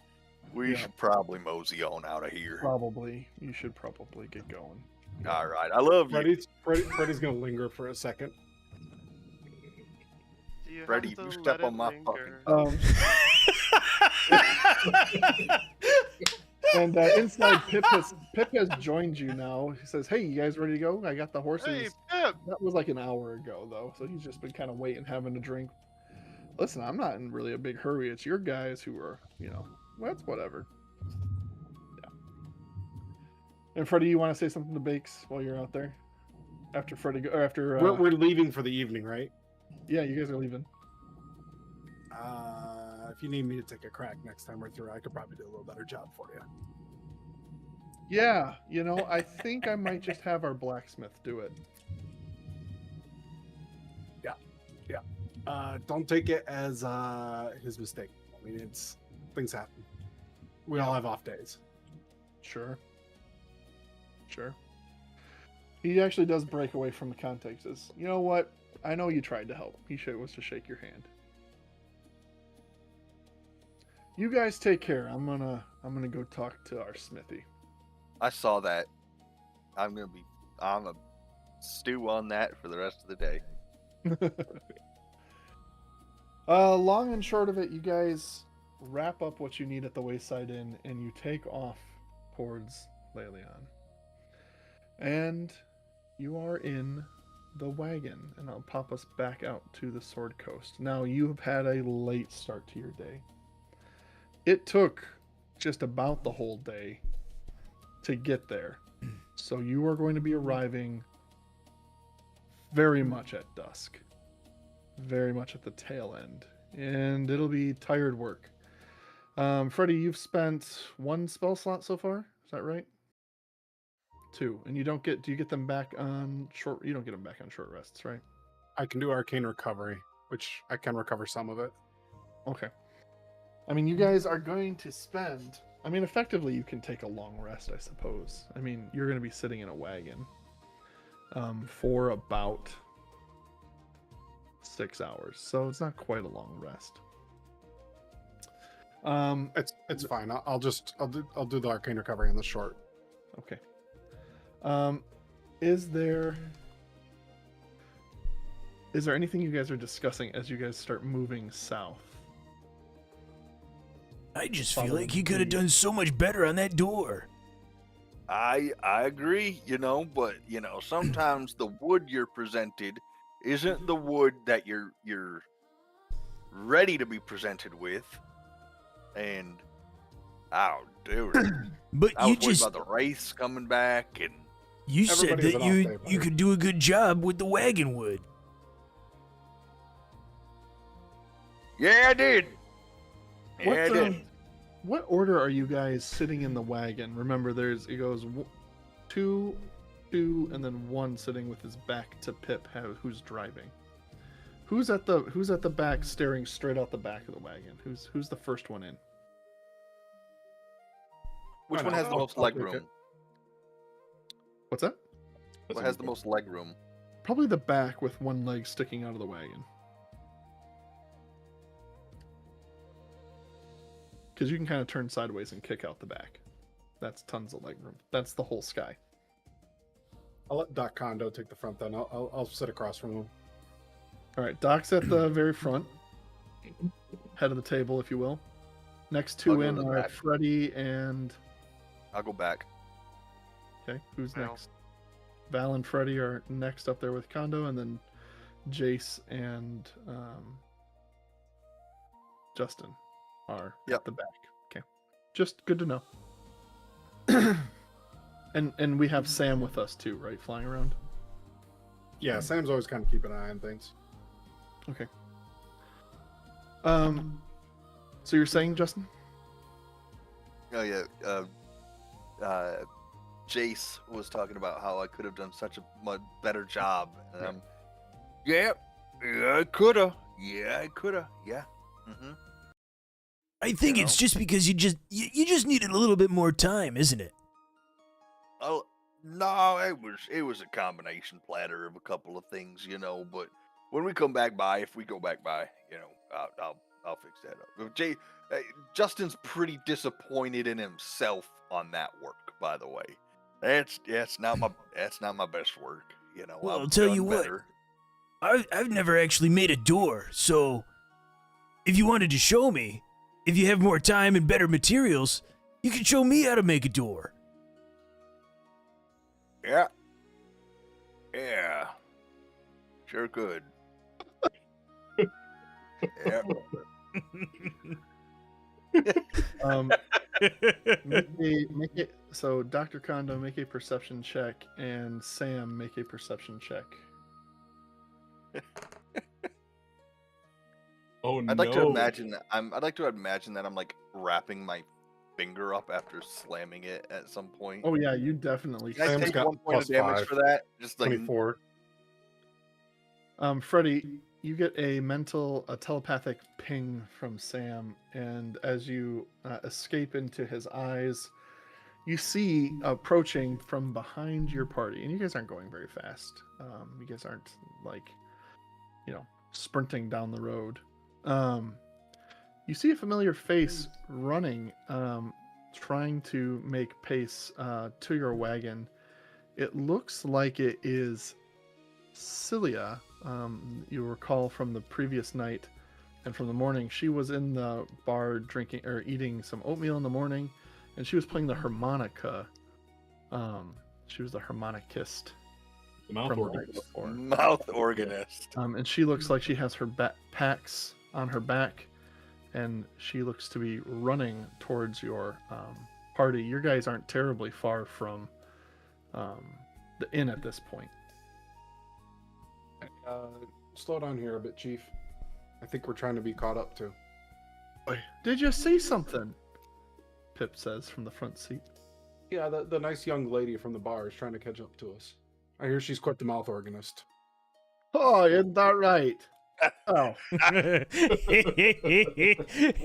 We should probably mosey on out of here. Probably. You should probably get going. All right. I love you. Freddy's gonna linger for a second. Freddie, you step on my fucking And inside, Pip has joined you now. He says, "Hey, you guys ready to go? I got the horses." Hey, Yeah. That was like an hour ago, though, so he's just been kind of waiting, having a drink. Listen, I'm not in really a big hurry. It's your guys who are, well, that's whatever. Yeah. And Freddie, you want to say something to Bakes while you're out there? After Freddie, or after We're leaving for the evening, right? yeah, you guys are leaving. If you need me to take a crack next time we're through, I could probably do a little better job for you. Yeah, I think I might just have our blacksmith do it. Don't take it as his mistake. I mean, things happen. We all have off days. Sure. He actually does break away from the context. Says, you know what? I know you tried to help. He was to shake your hand. You guys take care. I'm gonna go talk to our smithy. I saw that. I'm a stew on that for the rest of the day. Long and short of it, you guys wrap up what you need at the Wayside Inn, and you take off towards Lelion. And you are in the wagon, and I'll pop us back out to the Sword Coast. Now, you have had a late start to your day. It took just about the whole day to get there. So you are going to be arriving very much at dusk. Very much at the tail end. And it'll be tired work. Freddie, you've spent 1 spell slot so far? Is that right? 2. And do you get them back on short, you don't get them back on short rests, right? I can do arcane recovery, which I can recover some of it. Okay. I mean, you guys are going to spend, effectively you can take a long rest, I suppose. I mean, you're going to be sitting in a wagon for about 6 hours, so it's not quite a long rest. It's fine. I'll do the arcane recovery on the short. Okay. Is there anything you guys are discussing as you guys start moving south? I just feel like he could have done so much better on that door. I agree, but sometimes the wood you're presented isn't the wood that you're ready to be presented with. And dude, But I you was worried just about the wraiths coming back, and you said Everybody has that an off day, you buddy. could do a good job with the wagon wood. yeah, I did. Yeah, I did. What order are you guys sitting in the wagon? Remember, it goes 2, and then 1 sitting with his back to Pip, who's driving. Who's at the back, staring straight out the back of the wagon? Who's the first one in? Which I one know. has the most I'll leg take room? it. What's that? What has the most leg room? Probably the back with 1 leg sticking out of the wagon. Because you can kind of turn sideways and kick out the back. That's tons of leg room. That's the whole sky. I'll let Doc Condo take the front then. I'll sit across from him. All right, Doc's at the very front, head of the table, if you will. Next I'll 2 go in to the are back. Freddie and I'll go back. okay, who's Val. next? Val and Freddie are next up there with Kondo, and then Jace and Justin are Yep. at the back. Okay, just good to know. and we have Sam with us too, right? Flying around. Yeah, Sam's always kind of keeping an eye on things. Okay. So you're saying, Justin? Oh yeah. Jace was talking about how I could have done such a much better job. And yeah, I coulda. Yeah, I coulda. Yeah. Mm-hmm. I think You it's know? just because you just needed a little bit more time, isn't it? Oh no, it was a combination platter of a couple of things, But when we come back by, if we go back by, I'll fix that up. Justin's pretty disappointed in himself on that work, by the way. That's not my best work, Well, I'll I've tell done you what. better. I've never actually made a door, so if you wanted to show me, if you have more time and better materials, you could show me how to make a door. Yeah. Yeah. Sure could. Yep. Make it so Dr. Kondo make a perception check and Sam make a perception check. Oh no! I'd like to imagine that I'm like wrapping my finger up after slamming it at some point. Oh yeah, you definitely. Can I Sam's take got 1 point of damage +5. for that? Just like 24. Freddie, you get a telepathic ping from Sam, and as you escape into his eyes, you see approaching from behind your party, and you guys aren't going very fast. You guys aren't like, sprinting down the road. You see a familiar face running, trying to make pace to your wagon. It looks like it is Cilia. You recall from the previous night and from the morning, she was in the bar drinking or eating some oatmeal in the morning, and she was playing the harmonica. She was the harmonicist The mouth from the organ. night before. mouth organist. And she looks like she has her packs on her back, and she looks to be running towards your party. Your guys aren't terribly far from the inn at this point. Slow down here a bit, Chief. I think we're trying to be caught up to. Did you see something? Pip says from the front seat. Yeah, the nice young lady from the bar is trying to catch up to us. I hear she's quite the mouth organist. Oh, isn't that right? Oh, let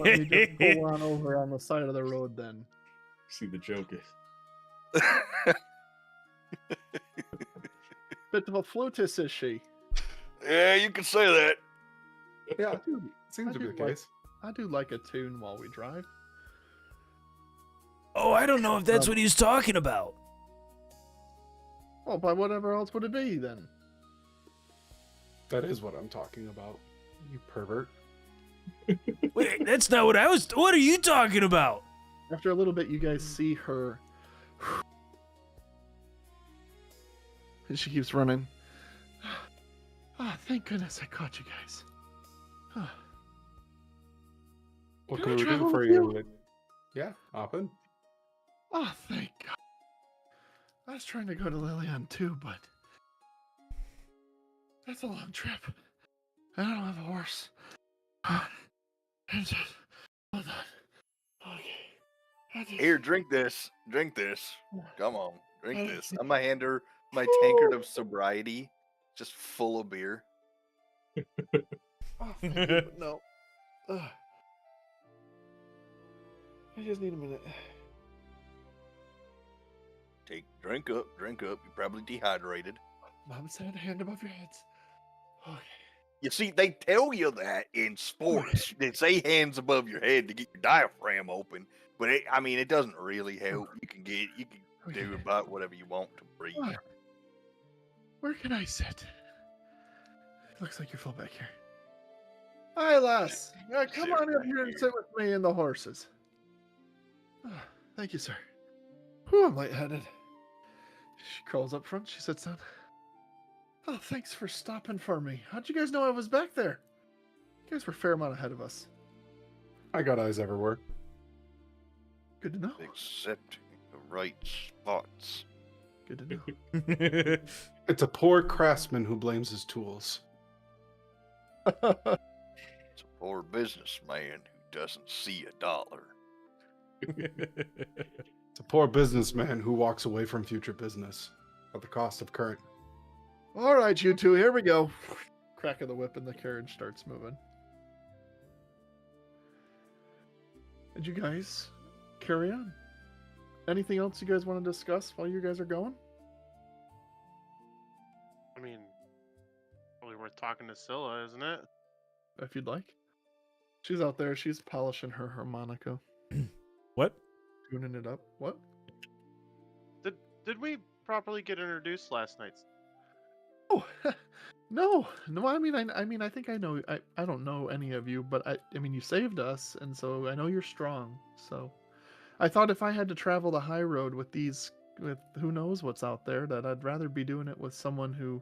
me just pull on over on the side of the road then. See the joke is. Bit of a flutist, is she? Yeah, you can say that. Yeah, seems to be the case. I do like a tune while we drive. Oh, I don't know if that's what he's talking about. Well, by whatever else would it be then? That is what I'm talking about. You pervert. Wait, that's not what I was. What are you talking about? After a little bit, you guys see her. And she keeps running. Ah, thank goodness I caught you guys. Ah. What Can I can we do travel for with you? you? Yeah, hop in. Oh, thank God. I was trying to go to Lillian too, but that's a long trip. I don't have a horse. And just, hold on. Okay. Here, drink this. Drink this. Come on, drink this. I'm gonna hand her my tankard of sobriety, just full of beer. Oh, thank you, but no. Ugh. I just need a minute. Drink up. You're probably dehydrated. Mom said hand above your heads. Okay. You see, they tell you that in sports. They say hands above your head to get your diaphragm open, but it doesn't really help. You can do about whatever you want to breathe. What? Where can I sit? It looks like you're full back here. Hi, lass. Yeah, come Sit on up right here and here. sit with me and the horses. Ah, thank you, sir. Whew, I'm lightheaded. She crawls up front. She sits down. Oh, thanks for stopping for me. How'd you guys know I was back there? You guys were a fair amount ahead of us. I got eyes everywhere. Good to know. Except the right spots. Good to know. It's a poor craftsman who blames his tools. It's a poor businessman who doesn't see a dollar. It's a poor businessman who walks away from future business at the cost of current. All right, you two, here we go. Crack of the whip and the carriage starts moving. And you guys carry on. Anything else you guys want to discuss while you guys are going? I mean, probably worth talking to Scylla, isn't it? If you'd like. She's out there. She's polishing her harmonica. What? Tuning it up. What? Did we properly get introduced last night? Oh, no. I mean, I think I know. I don't know any of you, but I mean, you saved us, and so I know you're strong. So, I thought if I had to travel the high road with who knows what's out there, that I'd rather be doing it with someone who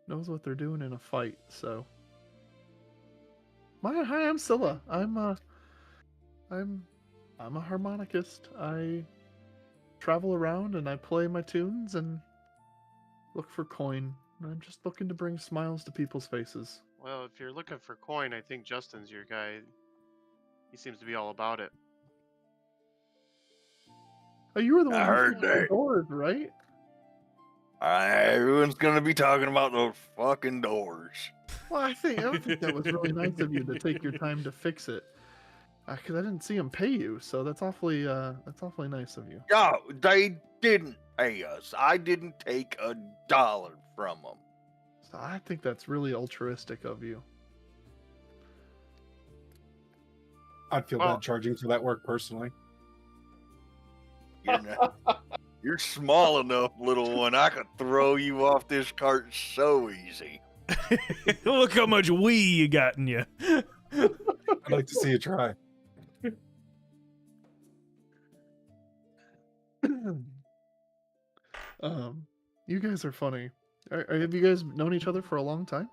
knows what they're doing in a fight. So, hi, I'm Scylla. I'm a harmonicist. I travel around and I play my tunes and look for coin. I'm just looking to bring smiles to people's faces. Well, if you're looking for coin, I think Justin's your guy. He seems to be all about it. Oh, you were the I one who heard fixed the that. doors, right? Everyone's gonna be talking about those fucking doors. Well, I don't think that was really nice of you to take your time to fix it. Because I didn't see him pay you, so that's awfully nice of you. No, they didn't pay us. I didn't take $1 from them. So I think that's really altruistic of you. I'd feel Well- bad charging for that work personally. You're small enough, little one. I could throw you off this cart so easy. Look how much wee you got in you. I'd like to see you try. You guys are funny. Have you guys known each other for a long time?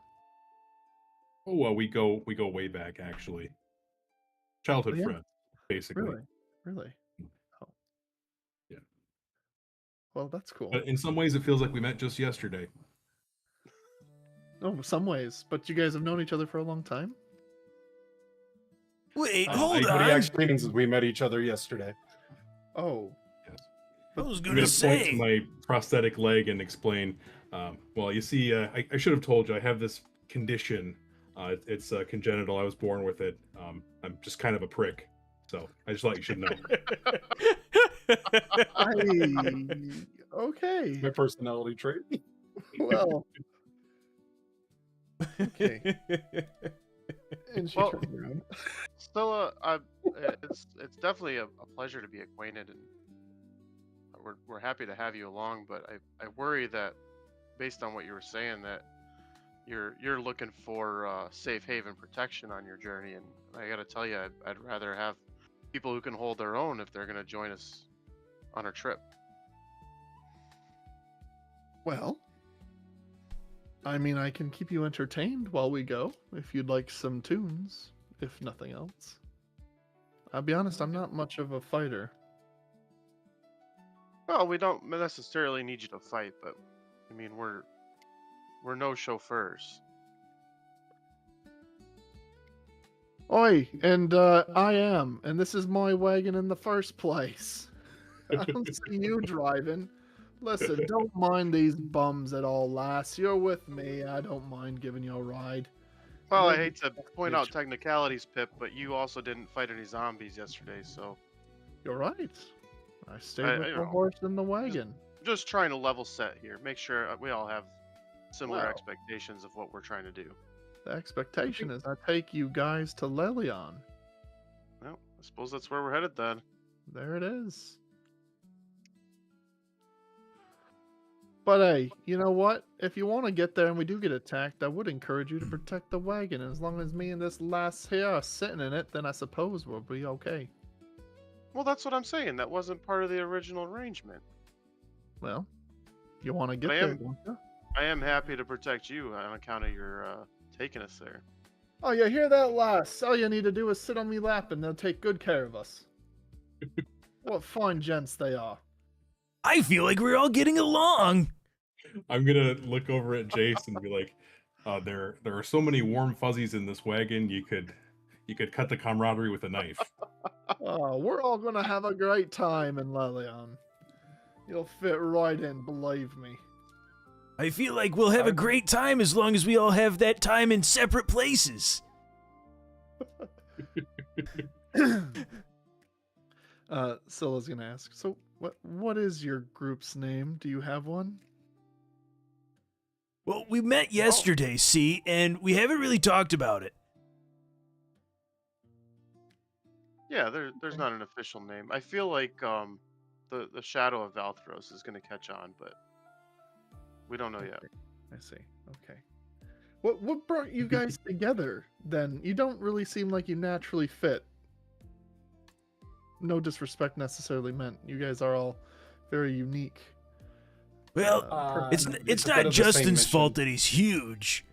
Oh well, we go way back actually. Childhood Yeah. friends, basically. Really? Oh. Yeah. Well, that's cool. But in some ways, it feels like we met just yesterday. Oh, some ways, but you guys have known each other for a long time. Wait, What hold he on. actually means is we met each other yesterday. Oh, Yes. I was I'm gonna gonna point to say. my prosthetic leg and explain. Well, you see, I should have told you I have this condition. It's congenital. I was born with it. I'm just kind of a prick. So I just thought you should know. okay. My personality trait. Well, okay. And she Well- turns around. Stella, it's definitely a pleasure to be acquainted, and we're happy to have you along. But I worry that, based on what you were saying, that you're looking for safe haven protection on your journey, and I got to tell you, I'd rather have people who can hold their own if they're going to join us on our trip. Well, I mean, I can keep you entertained while we go if you'd like some tunes, if nothing else. I'll be honest, I'm not much of a fighter. Well, we don't necessarily need you to fight, but I mean, we're no chauffeurs. Oi, and I am, and this is my wagon in the first place. I don't see you driving. Listen, don't mind these bums at all, lass. You're with me. I don't mind giving you a ride. Well, I Maybe hate to point out technicalities, Pip, but you also didn't fight any zombies yesterday, so You're right. I stayed I- with you the know, horse in the wagon. just trying to level set here. Make sure we all have similar Well. expectations of what we're trying to do. The expectation is I take you guys to Lelion. Well, I suppose that's where we're headed then. There it is. But hey, you know what? If you want to get there and we do get attacked, I would encourage you to protect the wagon. As long as me and this lass here are sitting in it, then I suppose we'll be okay. Well, that's what I'm saying. That wasn't part of the original arrangement. Well, you want to get I there, am- don't you? I am happy to protect you on account of your taking us there. Oh, you hear that, lass? All you need to do is sit on me lap and they'll take good care of us. What fine gents they are. I feel like we're all getting along. I'm gonna look over at Jace and be like, there are so many warm fuzzies in this wagon. You could cut the camaraderie with a knife. Oh, we're all gonna have a great time in Lelion. You'll fit right in, believe me. I feel like we'll have a great time as long as we all have that time in separate places. Scylla's gonna ask. So, what is your group's name? Do you have one? Well, we met yesterday, see, and we haven't really talked about it. Yeah, there's not an official name. I feel like the shadow of Valthros is going to catch on, but we don't know yet. I see. Okay. What brought you guys together then? You don't really seem like you naturally fit. No disrespect necessarily meant. You guys are all very unique. Well, It's it's a bit not of the same Justin's fault mission. that he's huge.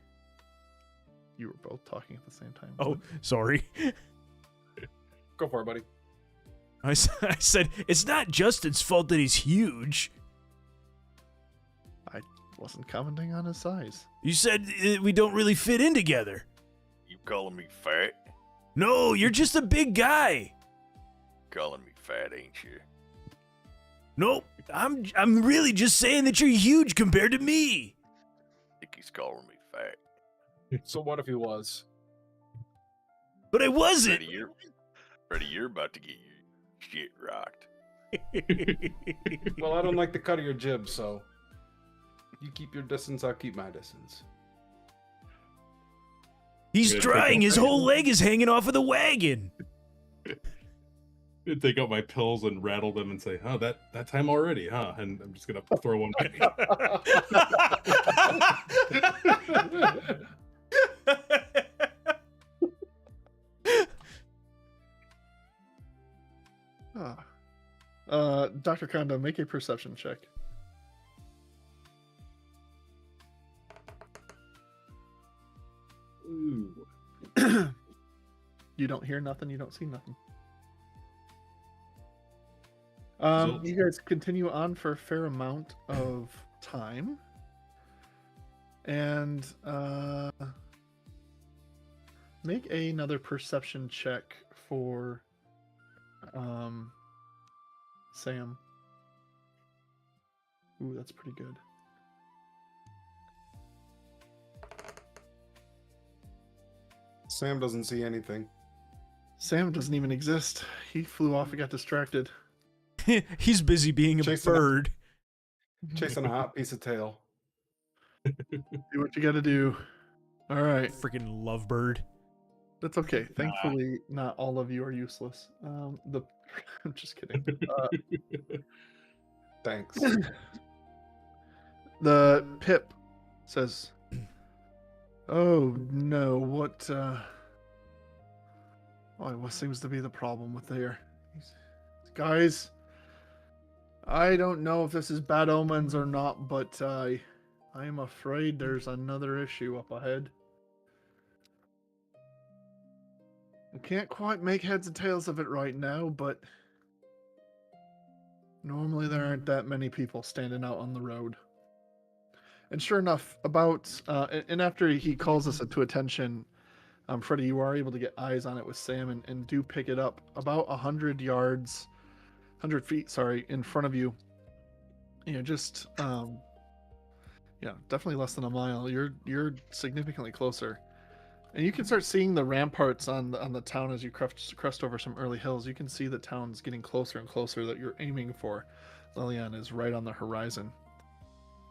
You were both talking at the same time. Oh, sorry. Go for it, buddy. I said it's not Justin's fault that he's huge. I wasn't commenting on his size. You said we don't really fit in together. You calling me fat? No, you're just a big guy. Calling me fat, ain't you? Nope, I'm really just saying that you're huge compared to me. Think he's calling me fat. So what if he was? But I wasn't. Freddie, you're about to get your shit rocked. Well, I don't like the cut of your jib, so you keep your distance, I'll keep my distance. He's Yeah, trying. take His off- whole leg is hanging off of the wagon. I'd take out my pills and rattle them and say, "Oh, that time already, huh?" And I'm just gonna throw one back. Dr. Kondo, make a perception check. Ooh. You don't hear nothing, you don't see nothing. So- You guys continue on for a fair amount of time. And make another perception check for Sam. Ooh, that's pretty good. Sam doesn't see anything. Sam doesn't even exist. He flew off and got distracted. He's busy being a Chasing bird. Chasing a hot piece of tail. Do what you gotta do. All right. Freaking lovebird. That's okay. Thankfully, not all of you are useless. I'm just kidding. Thanks. The Pip says, "Oh no, what seems to be the problem with there? Guys, I don't know if this is bad omens or not, but I am afraid there's another issue up ahead. We can't quite make heads and tails of it right now, but normally there aren't that many people standing out on the road." And sure enough, and after he calls us to attention, Freddie, you are able to get eyes on it with Sam and do pick it up about 100 feet, in front of you. Just, definitely less than a mile. You're significantly closer. And you can start seeing the ramparts on the town as you crest over some early hills. You can see the town's getting closer and closer that you're aiming for. Lilian is right on the horizon.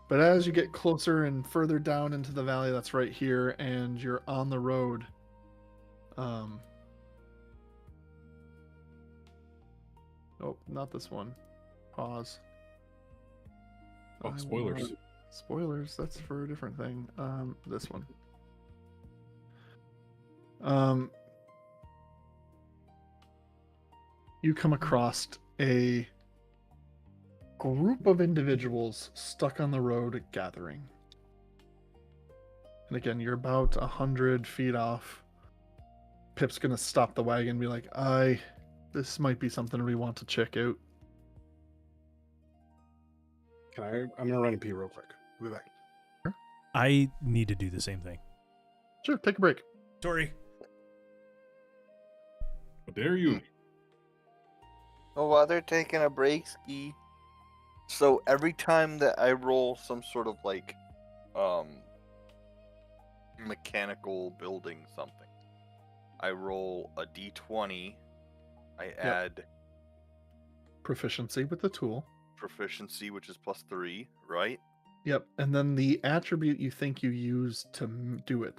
But as you get closer and further down into the valley, that's right here, and you're on the road. Nope, not this one. Pause. Oh, spoilers. Spoilers, that's for a different thing. This one. You come across a group of individuals stuck on the road gathering. And again, you're about 100 feet off. Pip's gonna stop the wagon and be like, this might be something we want to check out. I'm gonna run a pee real quick. We'll be back. I need to do the same thing. Sure, take a break. Sorry. How dare you? Oh, while they're taking a break, Ski. So every time that I roll some sort of mechanical building something, I roll a d20. I add Proficiency with the tool. proficiency, which is +3, right? Yep, and then the attribute you think you use to do it.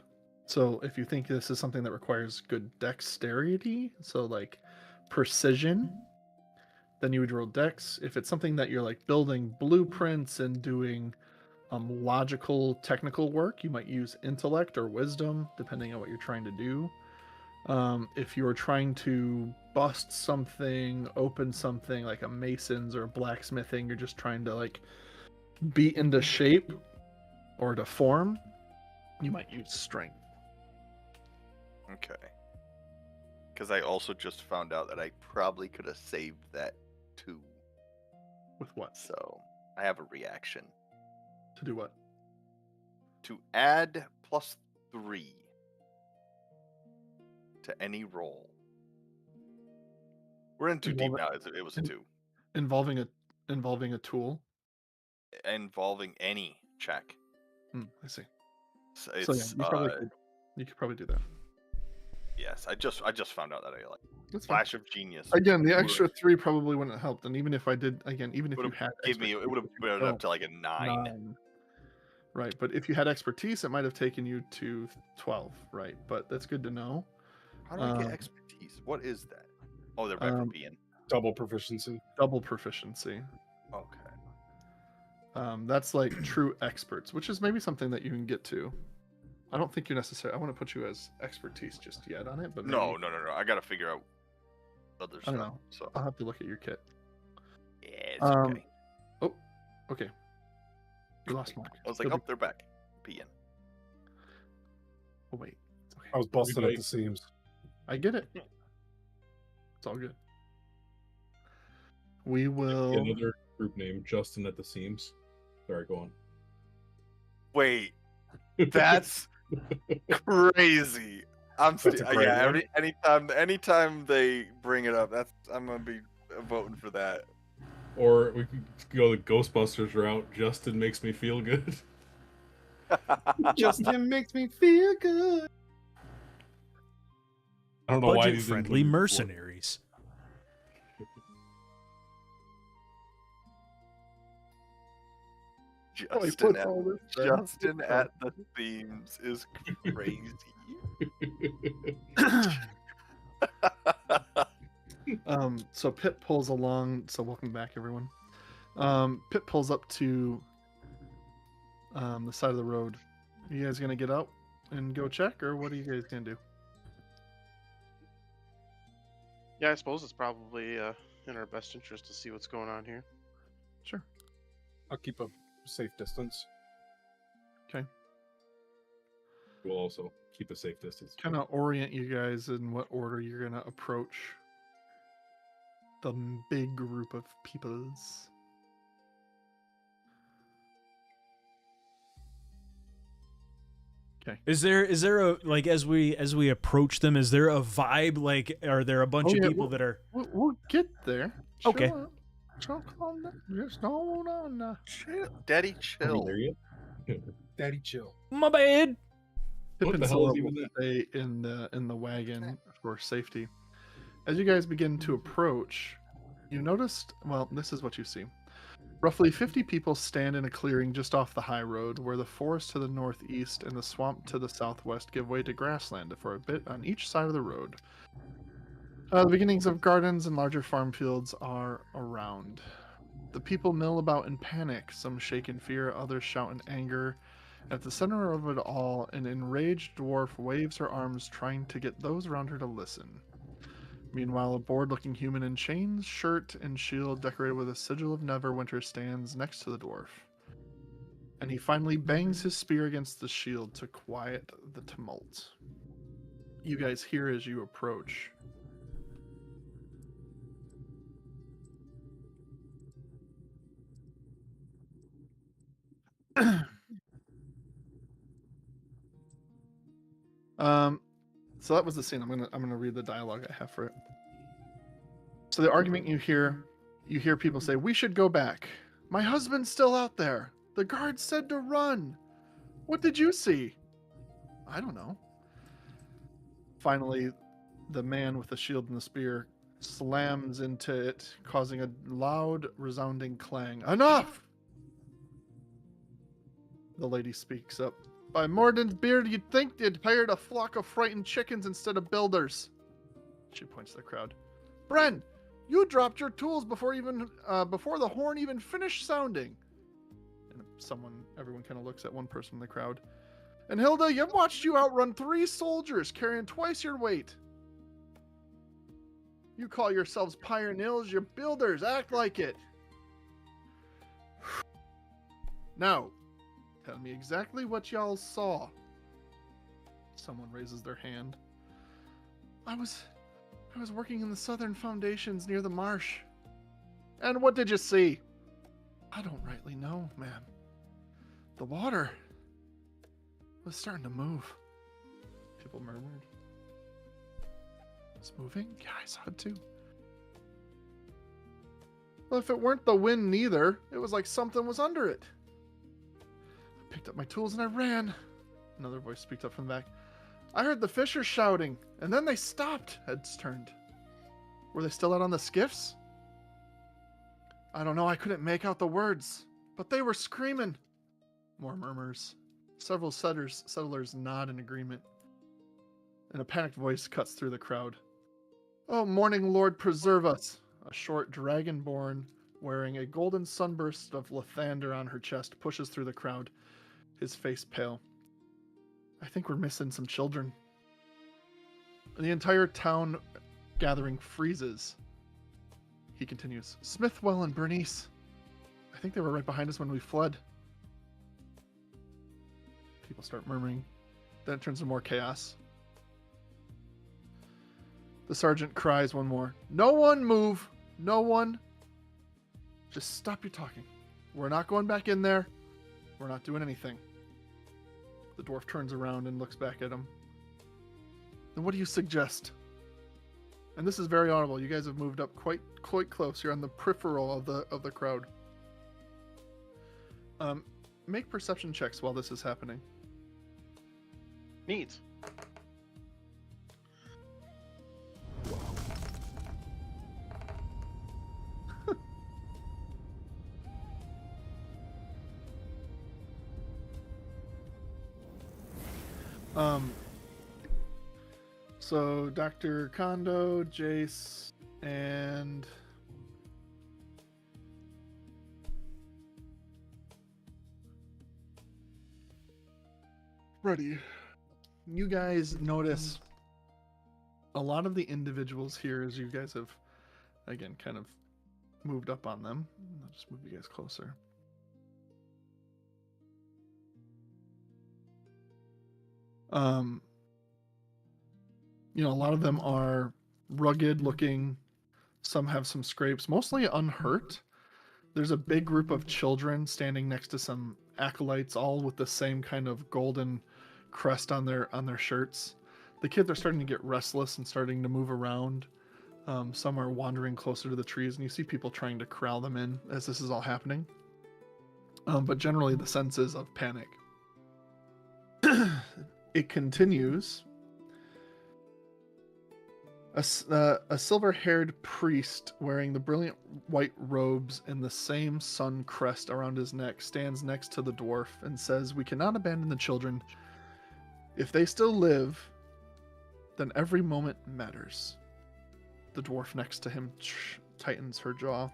So if you think this is something that requires good dexterity, so like precision, then you would roll dex. If it's something that you're like building blueprints and doing logical technical work, you might use intellect or wisdom, depending on what you're trying to do. If you're trying to bust something, open something like a mason's or blacksmithing, you're just trying to like beat into shape or to form, you might use strength. Okay. Because I also just found out that I probably could have saved that too. With what? So I have a reaction To do what? to add +3 to any roll. We're in too deep now. It was a 2. Involving a tool. Involving any check. I see. So So yeah, it's you could probably do that. yes. I just found out that I like That's fine. flash of genius. Again, the extra 3 probably wouldn't have helped. And even if I did, again, even if you Would've had gave me it would have expertise, put it up to like a 9. 9. Right, but if you had expertise, it might have taken you to 12, right? But that's good to know. How do I get expertise? What is that? Oh, they're back from being Double proficiency. Double proficiency. okay. That's like true experts, which is maybe something that you can get to. I don't think you're necessarily. I want to put you as expertise just yet on it, but maybe, No. I gotta figure out other I don't stuff. know. So I'll have to look at your kit. yeah, it's Um, okay. Oh, okay. You lost Mark. I was like, oh, they're back. Peeing. Oh wait. It's okay. I was busted at Everybody- the seams. I get it. It's all good. We will. Another group name, Justin at the Seams. Sorry, go on. Wait, that's crazy. That's a great yeah. one. Anytime they bring it up, I'm gonna be voting for that. Or we could go the Ghostbusters route. Justin makes me feel good. Justin makes me feel good. I don't know why these Budget-friendly mercenaries. Oh, he Justin puts all this there. Justin at the themes is crazy. So Pip pulls along. So welcome back, everyone. Pip pulls up to the side of the road. You guys gonna get out and go check, or what are you guys gonna do? Yeah, I suppose it's probably in our best interest to see what's going on here. Sure. I'll keep a safe distance. We'll also keep a safe distance. Kind of orient you guys in what order you're gonna approach the big group of peoples. Is there a like as we approach them? Is there a vibe? Like, are there a bunch Oh, of yeah, people that are? We'll get there. Okay. Chill out. Chill, calm down. Just hold on. Daddy, Are we chill. there yet? Daddy, chill. My bad. Pip What and the hell Scylla is even will that? stay in the wagon for safety. As you guys begin to approach, you noticed. Well, this is what you see. Roughly 50 people stand in a clearing just off the high road, where the forest to the northeast and the swamp to the southwest give way to grassland for a bit on each side of the road. The beginnings of gardens and larger farm fields are around. The people mill about in panic, some shake in fear, others shout in anger. At the center of it all, an enraged dwarf waves her arms, trying to get those around her to listen. Meanwhile, a bored-looking human in chains, shirt, and shield decorated with a sigil of Neverwinter stands next to the dwarf. And he finally bangs his spear against the shield to quiet the tumult. You guys hear as you approach. So that was the scene. I'm gonna read the dialogue I have for it. So the argument you hear people say, "We should go back. My husband's still out there. The guard said to run. What did you see?" "I don't know." Finally, the man with the shield and the spear slams into it, causing a loud, resounding clang. "Enough!" The lady speaks up. "By Morden's beard, you'd think they'd hired a flock of frightened chickens instead of builders." She points to the crowd. "Bren, you dropped your tools before the horn even finished sounding." And everyone kind of looks at one person in the crowd. "And Hilda, you've watched you outrun 3 soldiers carrying twice your weight. You call yourselves pioneers, you're builders. Act like it." Now, tell me exactly what y'all saw. Someone raises their hand. I was working in the southern foundations near the marsh. And what did you see? I don't rightly know, ma'am. The water was starting to move. People murmured. It's moving? Yeah, I saw it too. Well, if it weren't the wind neither, it was like something was under it. I picked up my tools and I ran. Another voice speaked up from the back. I heard the fishers shouting, and then they stopped. Heads turned. Were they still out on the skiffs? I don't know, I couldn't make out the words, but they were screaming. More murmurs. Several settlers nod in agreement. And a panicked voice cuts through the crowd. Oh, morning Lord, preserve us. A short dragonborn wearing a golden sunburst of lathander on her chest pushes through the crowd, his face pale. I think we're missing some children. And the entire town gathering freezes. He continues. Smithwell and Bernice. I think they were right behind us when we fled. People start murmuring. Then it turns to more chaos. The sergeant cries one more. No one move. No one. Just stop your talking. We're not going back in there. We're not doing anything. The dwarf turns around and looks back at him. Then what do you suggest? And this is very audible. You guys have moved up quite close. You're on the peripheral of the crowd. Make perception checks while this is happening. Neat. So Dr. Kondo, Jace, and Freddy, you guys notice a lot of the individuals here, as you guys have, again, kind of moved up on them. I'll just move you guys closer. You know, a lot of them are rugged looking. Some have some scrapes, mostly unhurt. There's a big group of children standing next to some acolytes, all with the same kind of golden crest on their shirts. The kids are starting to get restless and starting to move around. Some are wandering closer to the trees, and you see people trying to corral them in as this is all happening. But generally, the sense is of panic. It continues. A silver-haired priest wearing the brilliant white robes and the same sun crest around his neck stands next to the dwarf and says, "We cannot abandon the children. If they still live, then every moment matters." The dwarf next to him tightens her jaw.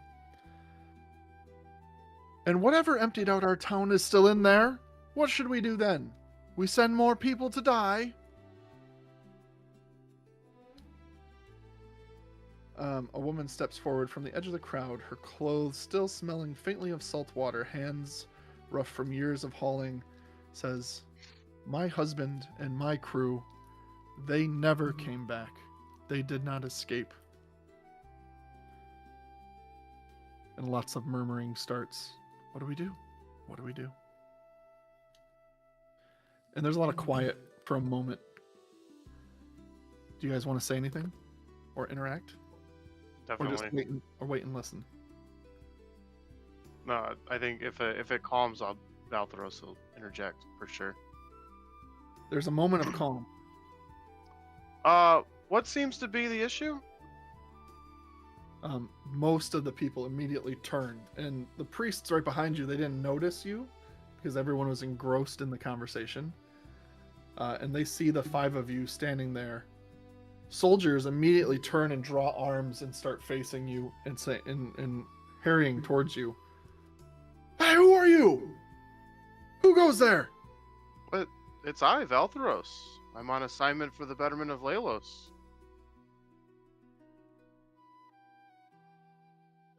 "And whatever emptied out our town is still in there. What should we do then? We send more people to die?" A woman steps forward from the edge of the crowd, her clothes still smelling faintly of salt water, hands rough from years of hauling, says, "My husband and my crew, they never came back. They did not escape." And lots of murmuring starts. What do we do? What do we do? And there's a lot of quiet for a moment. Do you guys want to say anything? Or interact? Definitely. Or just wait and listen? No, I think if it calms, Valtheros will interject for sure. There's a moment of calm. What seems to be the issue? Most of the people immediately turned, and the priests right behind you, they didn't notice you because everyone was engrossed in the conversation. And they see the five of you standing there. Soldiers immediately turn and draw arms and start facing you and say and hurrying towards you. "Hey, who are you? Who goes there?" But it's I, Valtheros. I'm on assignment for the betterment of Lelos.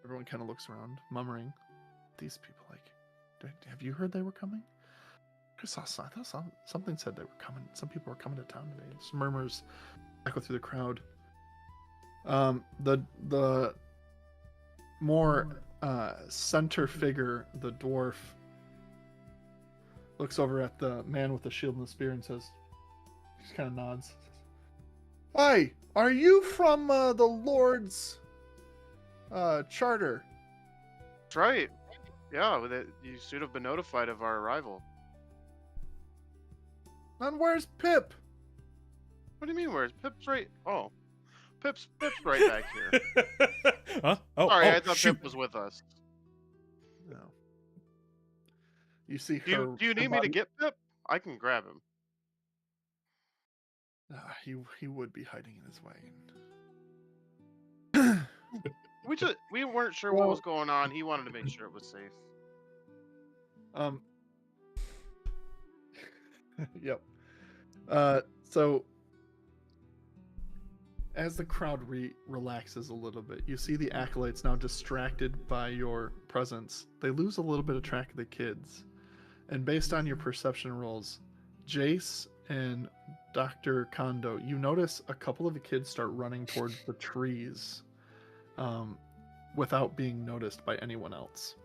Everyone kind of looks around, murmuring, "These people, like, Have you heard they were coming? I thought something said they were coming. Some people were coming to town today. Some murmurs echo through the crowd. The more center figure, the dwarf, looks over at the man with the shield and the spear and says, just kind of nods. Hi, are you from the Lord's charter? That's right. Yeah, you should have been notified of our arrival. And where's Pip? What do you mean, where's Pip's right? Oh, Pip's right back here. Huh? Oh, Sorry, oh, I thought shoot. Pip was with us. No. You see Do her. you her need me to body- get Pip? I can grab him. He would be hiding in his wagon. We weren't sure what was going on. He wanted to make sure it was safe. Yep. So as the crowd relaxes a little bit, you see the acolytes now distracted by your presence. They lose a little bit of track of the kids. And based on your perception rolls, Jace and Dr. Kondo, you notice a couple of the kids start running towards the trees without being noticed by anyone else.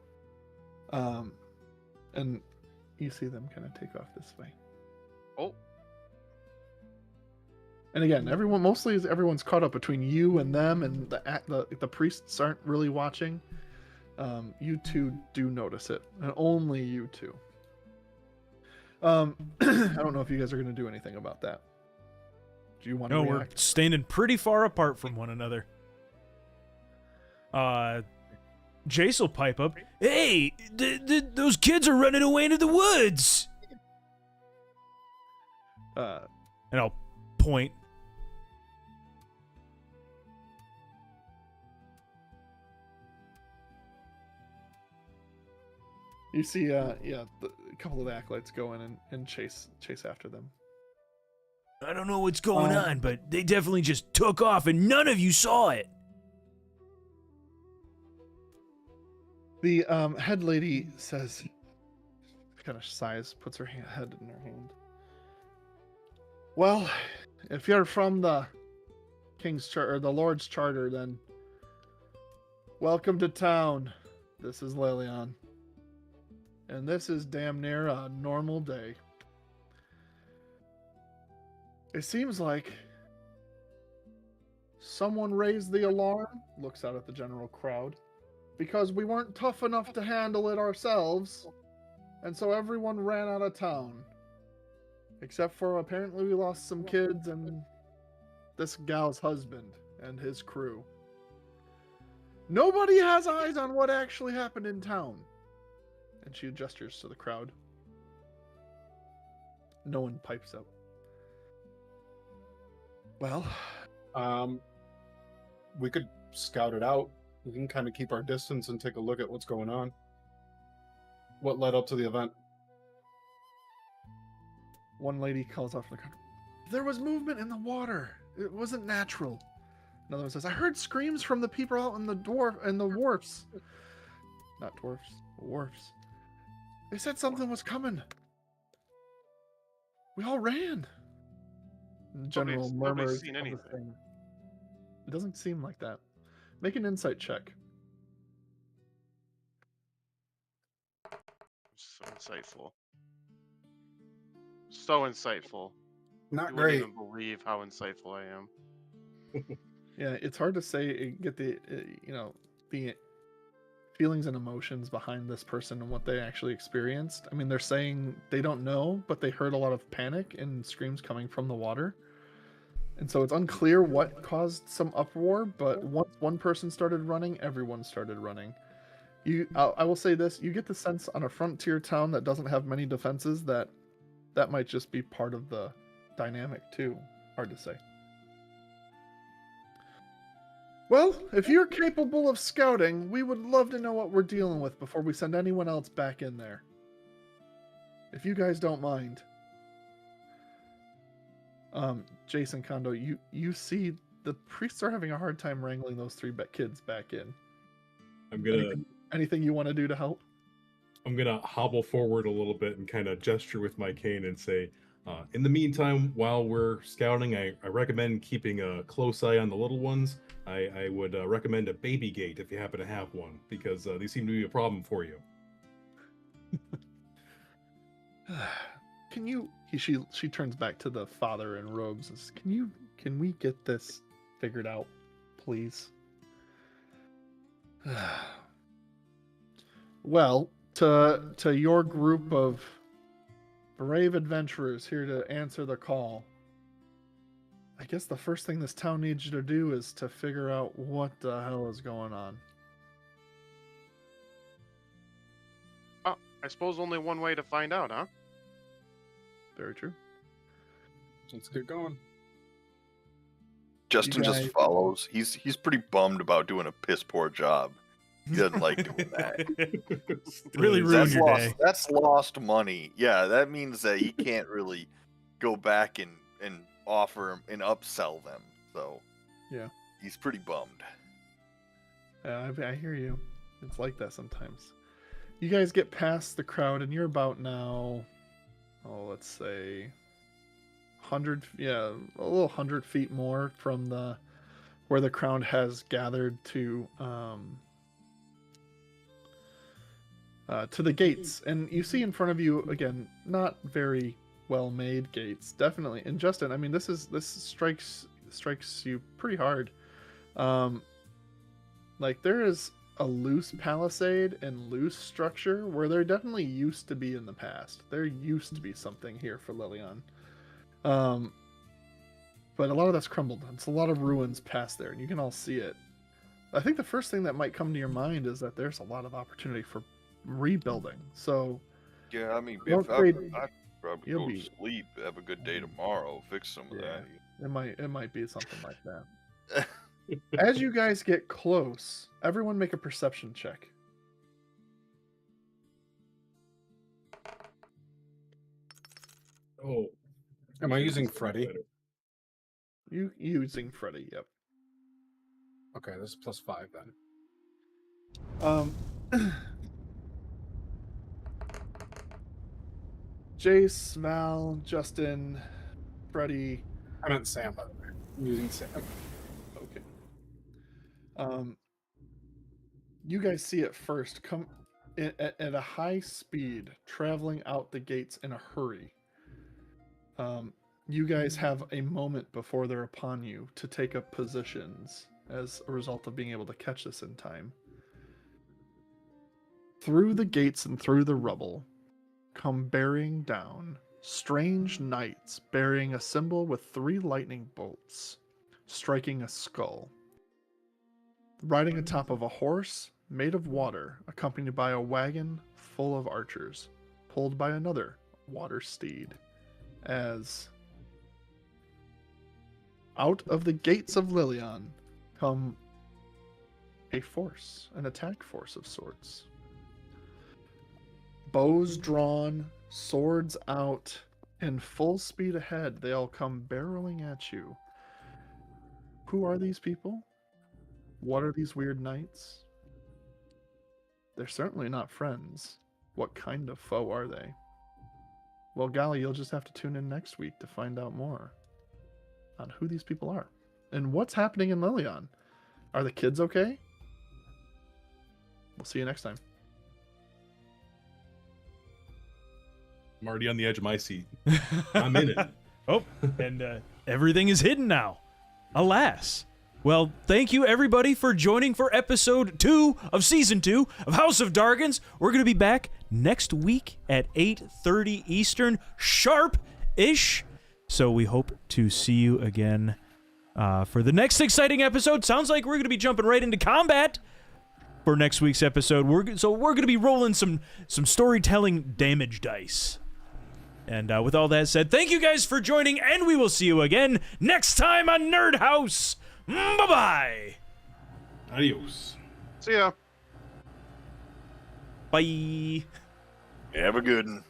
And you see them kind of take off this way. Oh, And again, everyone's caught up between you and them, and the priests aren't really watching. You two do notice it, and only you two. I don't know if you guys are going to do anything about that. Do you want to No, we're react? standing pretty far apart from one another. Jace will pipe up. Hey, those kids are running away into the woods. And I'll point. You see, a couple of the acolytes go in and chase after them. I don't know what's going on, but they definitely just took off and none of you saw it. The head lady says, kind of sighs, puts her head in her hand. Well, if you're from the King's Charter, or the Lord's Charter, then welcome to town. This is Lelion. And this is damn near a normal day. It seems like someone raised the alarm, looks out at the general crowd, because we weren't tough enough to handle it ourselves, and so everyone ran out of town. Except for apparently we lost some kids and this gal's husband and his crew. Nobody has eyes on what actually happened in town. And she gestures to the crowd. No one pipes up. Well, we could scout it out. We can kind of keep our distance and take a look at what's going on. What led up to the event? one lady calls out from the crowd, there was movement in the water. It wasn't natural. Another one says, I heard screams from the people out in the wharfs. Not dwarfs, wharfs. They said something was coming. We all ran. General murmurs. Seen anything. It doesn't seem like that. Make an insight check. So insightful. So insightful. Not You great. wouldn't even believe how insightful I am. Yeah, it's hard to say, get the, the feelings and emotions behind this person and what they actually experienced. I mean, they're saying they don't know, but they heard a lot of panic and screams coming from the water. And so it's unclear what caused some uproar, but once one person started running, everyone started running. I will say this, you get the sense on a frontier town that doesn't have many defenses that might just be part of the dynamic too. Hard to say. Well, if you're capable of scouting, we would love to know what we're dealing with before we send anyone else back in there. If you guys don't mind. Jason Kondo, you see the priests are having a hard time wrangling those three kids back in. I'm gonna. Anything you want to do to help? I'm gonna hobble forward a little bit and kind of gesture with my cane and say, in the meantime, while we're scouting, I recommend keeping a close eye on the little ones. I would recommend a baby gate if you happen to have one, because these seem to be a problem for you. Can you? She turns back to the father in robes. And says, Can we get this figured out, please? Well, to your group of brave adventurers here to answer the call, I guess the first thing this town needs you to do is to figure out what the hell is going on. Oh, I suppose only one way to find out, huh? Very true. Let's get going. Justin guys- just follows. He's pretty bummed about doing a piss poor job. He doesn't like doing that. Really ruined That's your lost. day. That's lost money. Yeah, that means that he can't really go back and offer 'em and upsell them. So Yeah. he's pretty bummed. I hear you. It's like that sometimes. You guys get past the crowd, and you're about now, let's say, 100, a little 100 feet more from where the crowd has gathered to the gates. And you see in front of you, again, not very well-made gates, definitely. And Justin, I mean, this strikes you pretty hard. Like, there is a loose palisade and loose structure where there definitely used to be in the past. There used to be something here for Lilian. But a lot of that's crumbled. It's a lot of ruins past there, and you can all see it. I think the first thing that might come to your mind is that there's a lot of opportunity for rebuilding. So, Yeah, I mean, Don't if trade- I'd probably you'll go be- to sleep, have a good day tomorrow, fix some of Yeah. that. it might be something like that. As you guys get close, everyone make a perception check. Oh, Am I using Freddy? You using Freddy, yep. Okay, this is +5 then. Jace, Val, Justin, Freddy. I meant Sam, by the way. I'm using Sam. Okay. You guys see it first come at a high speed, traveling out the gates in a hurry. You guys have a moment before they're upon you to take up positions as a result of being able to catch this in time. Through the gates and through the rubble come bearing down strange knights bearing a symbol with 3 lightning bolts, striking a skull. Riding atop of a horse made of water, accompanied by a wagon full of archers, pulled by another water steed, as out of the gates of Lilian come a force, an attack force of sorts. Bows drawn, swords out, and full speed ahead, they all come barreling at you. Who are these people? What are these weird knights? They're certainly not friends. What kind of foe are they? Well, Golly, you'll just have to tune in next week to find out more on who these people are and what's happening in Lilian. Are the kids okay? We'll see you next time. I'm already on the edge of my seat. I'm in it. Oh, and everything is hidden now. Alas. Well, thank you everybody for joining for episode 2 of season 2 of House of Dargons. We're going to be back next week at 8:30 Eastern, sharp-ish. So we hope to see you again for the next exciting episode. Sounds like we're going to be jumping right into combat for next week's episode. We're going to be rolling some storytelling damage dice. And with all that said, thank you guys for joining, and we will see you again next time on NerdHaus. Bye-bye. Adios. See ya. Bye. Have a good one.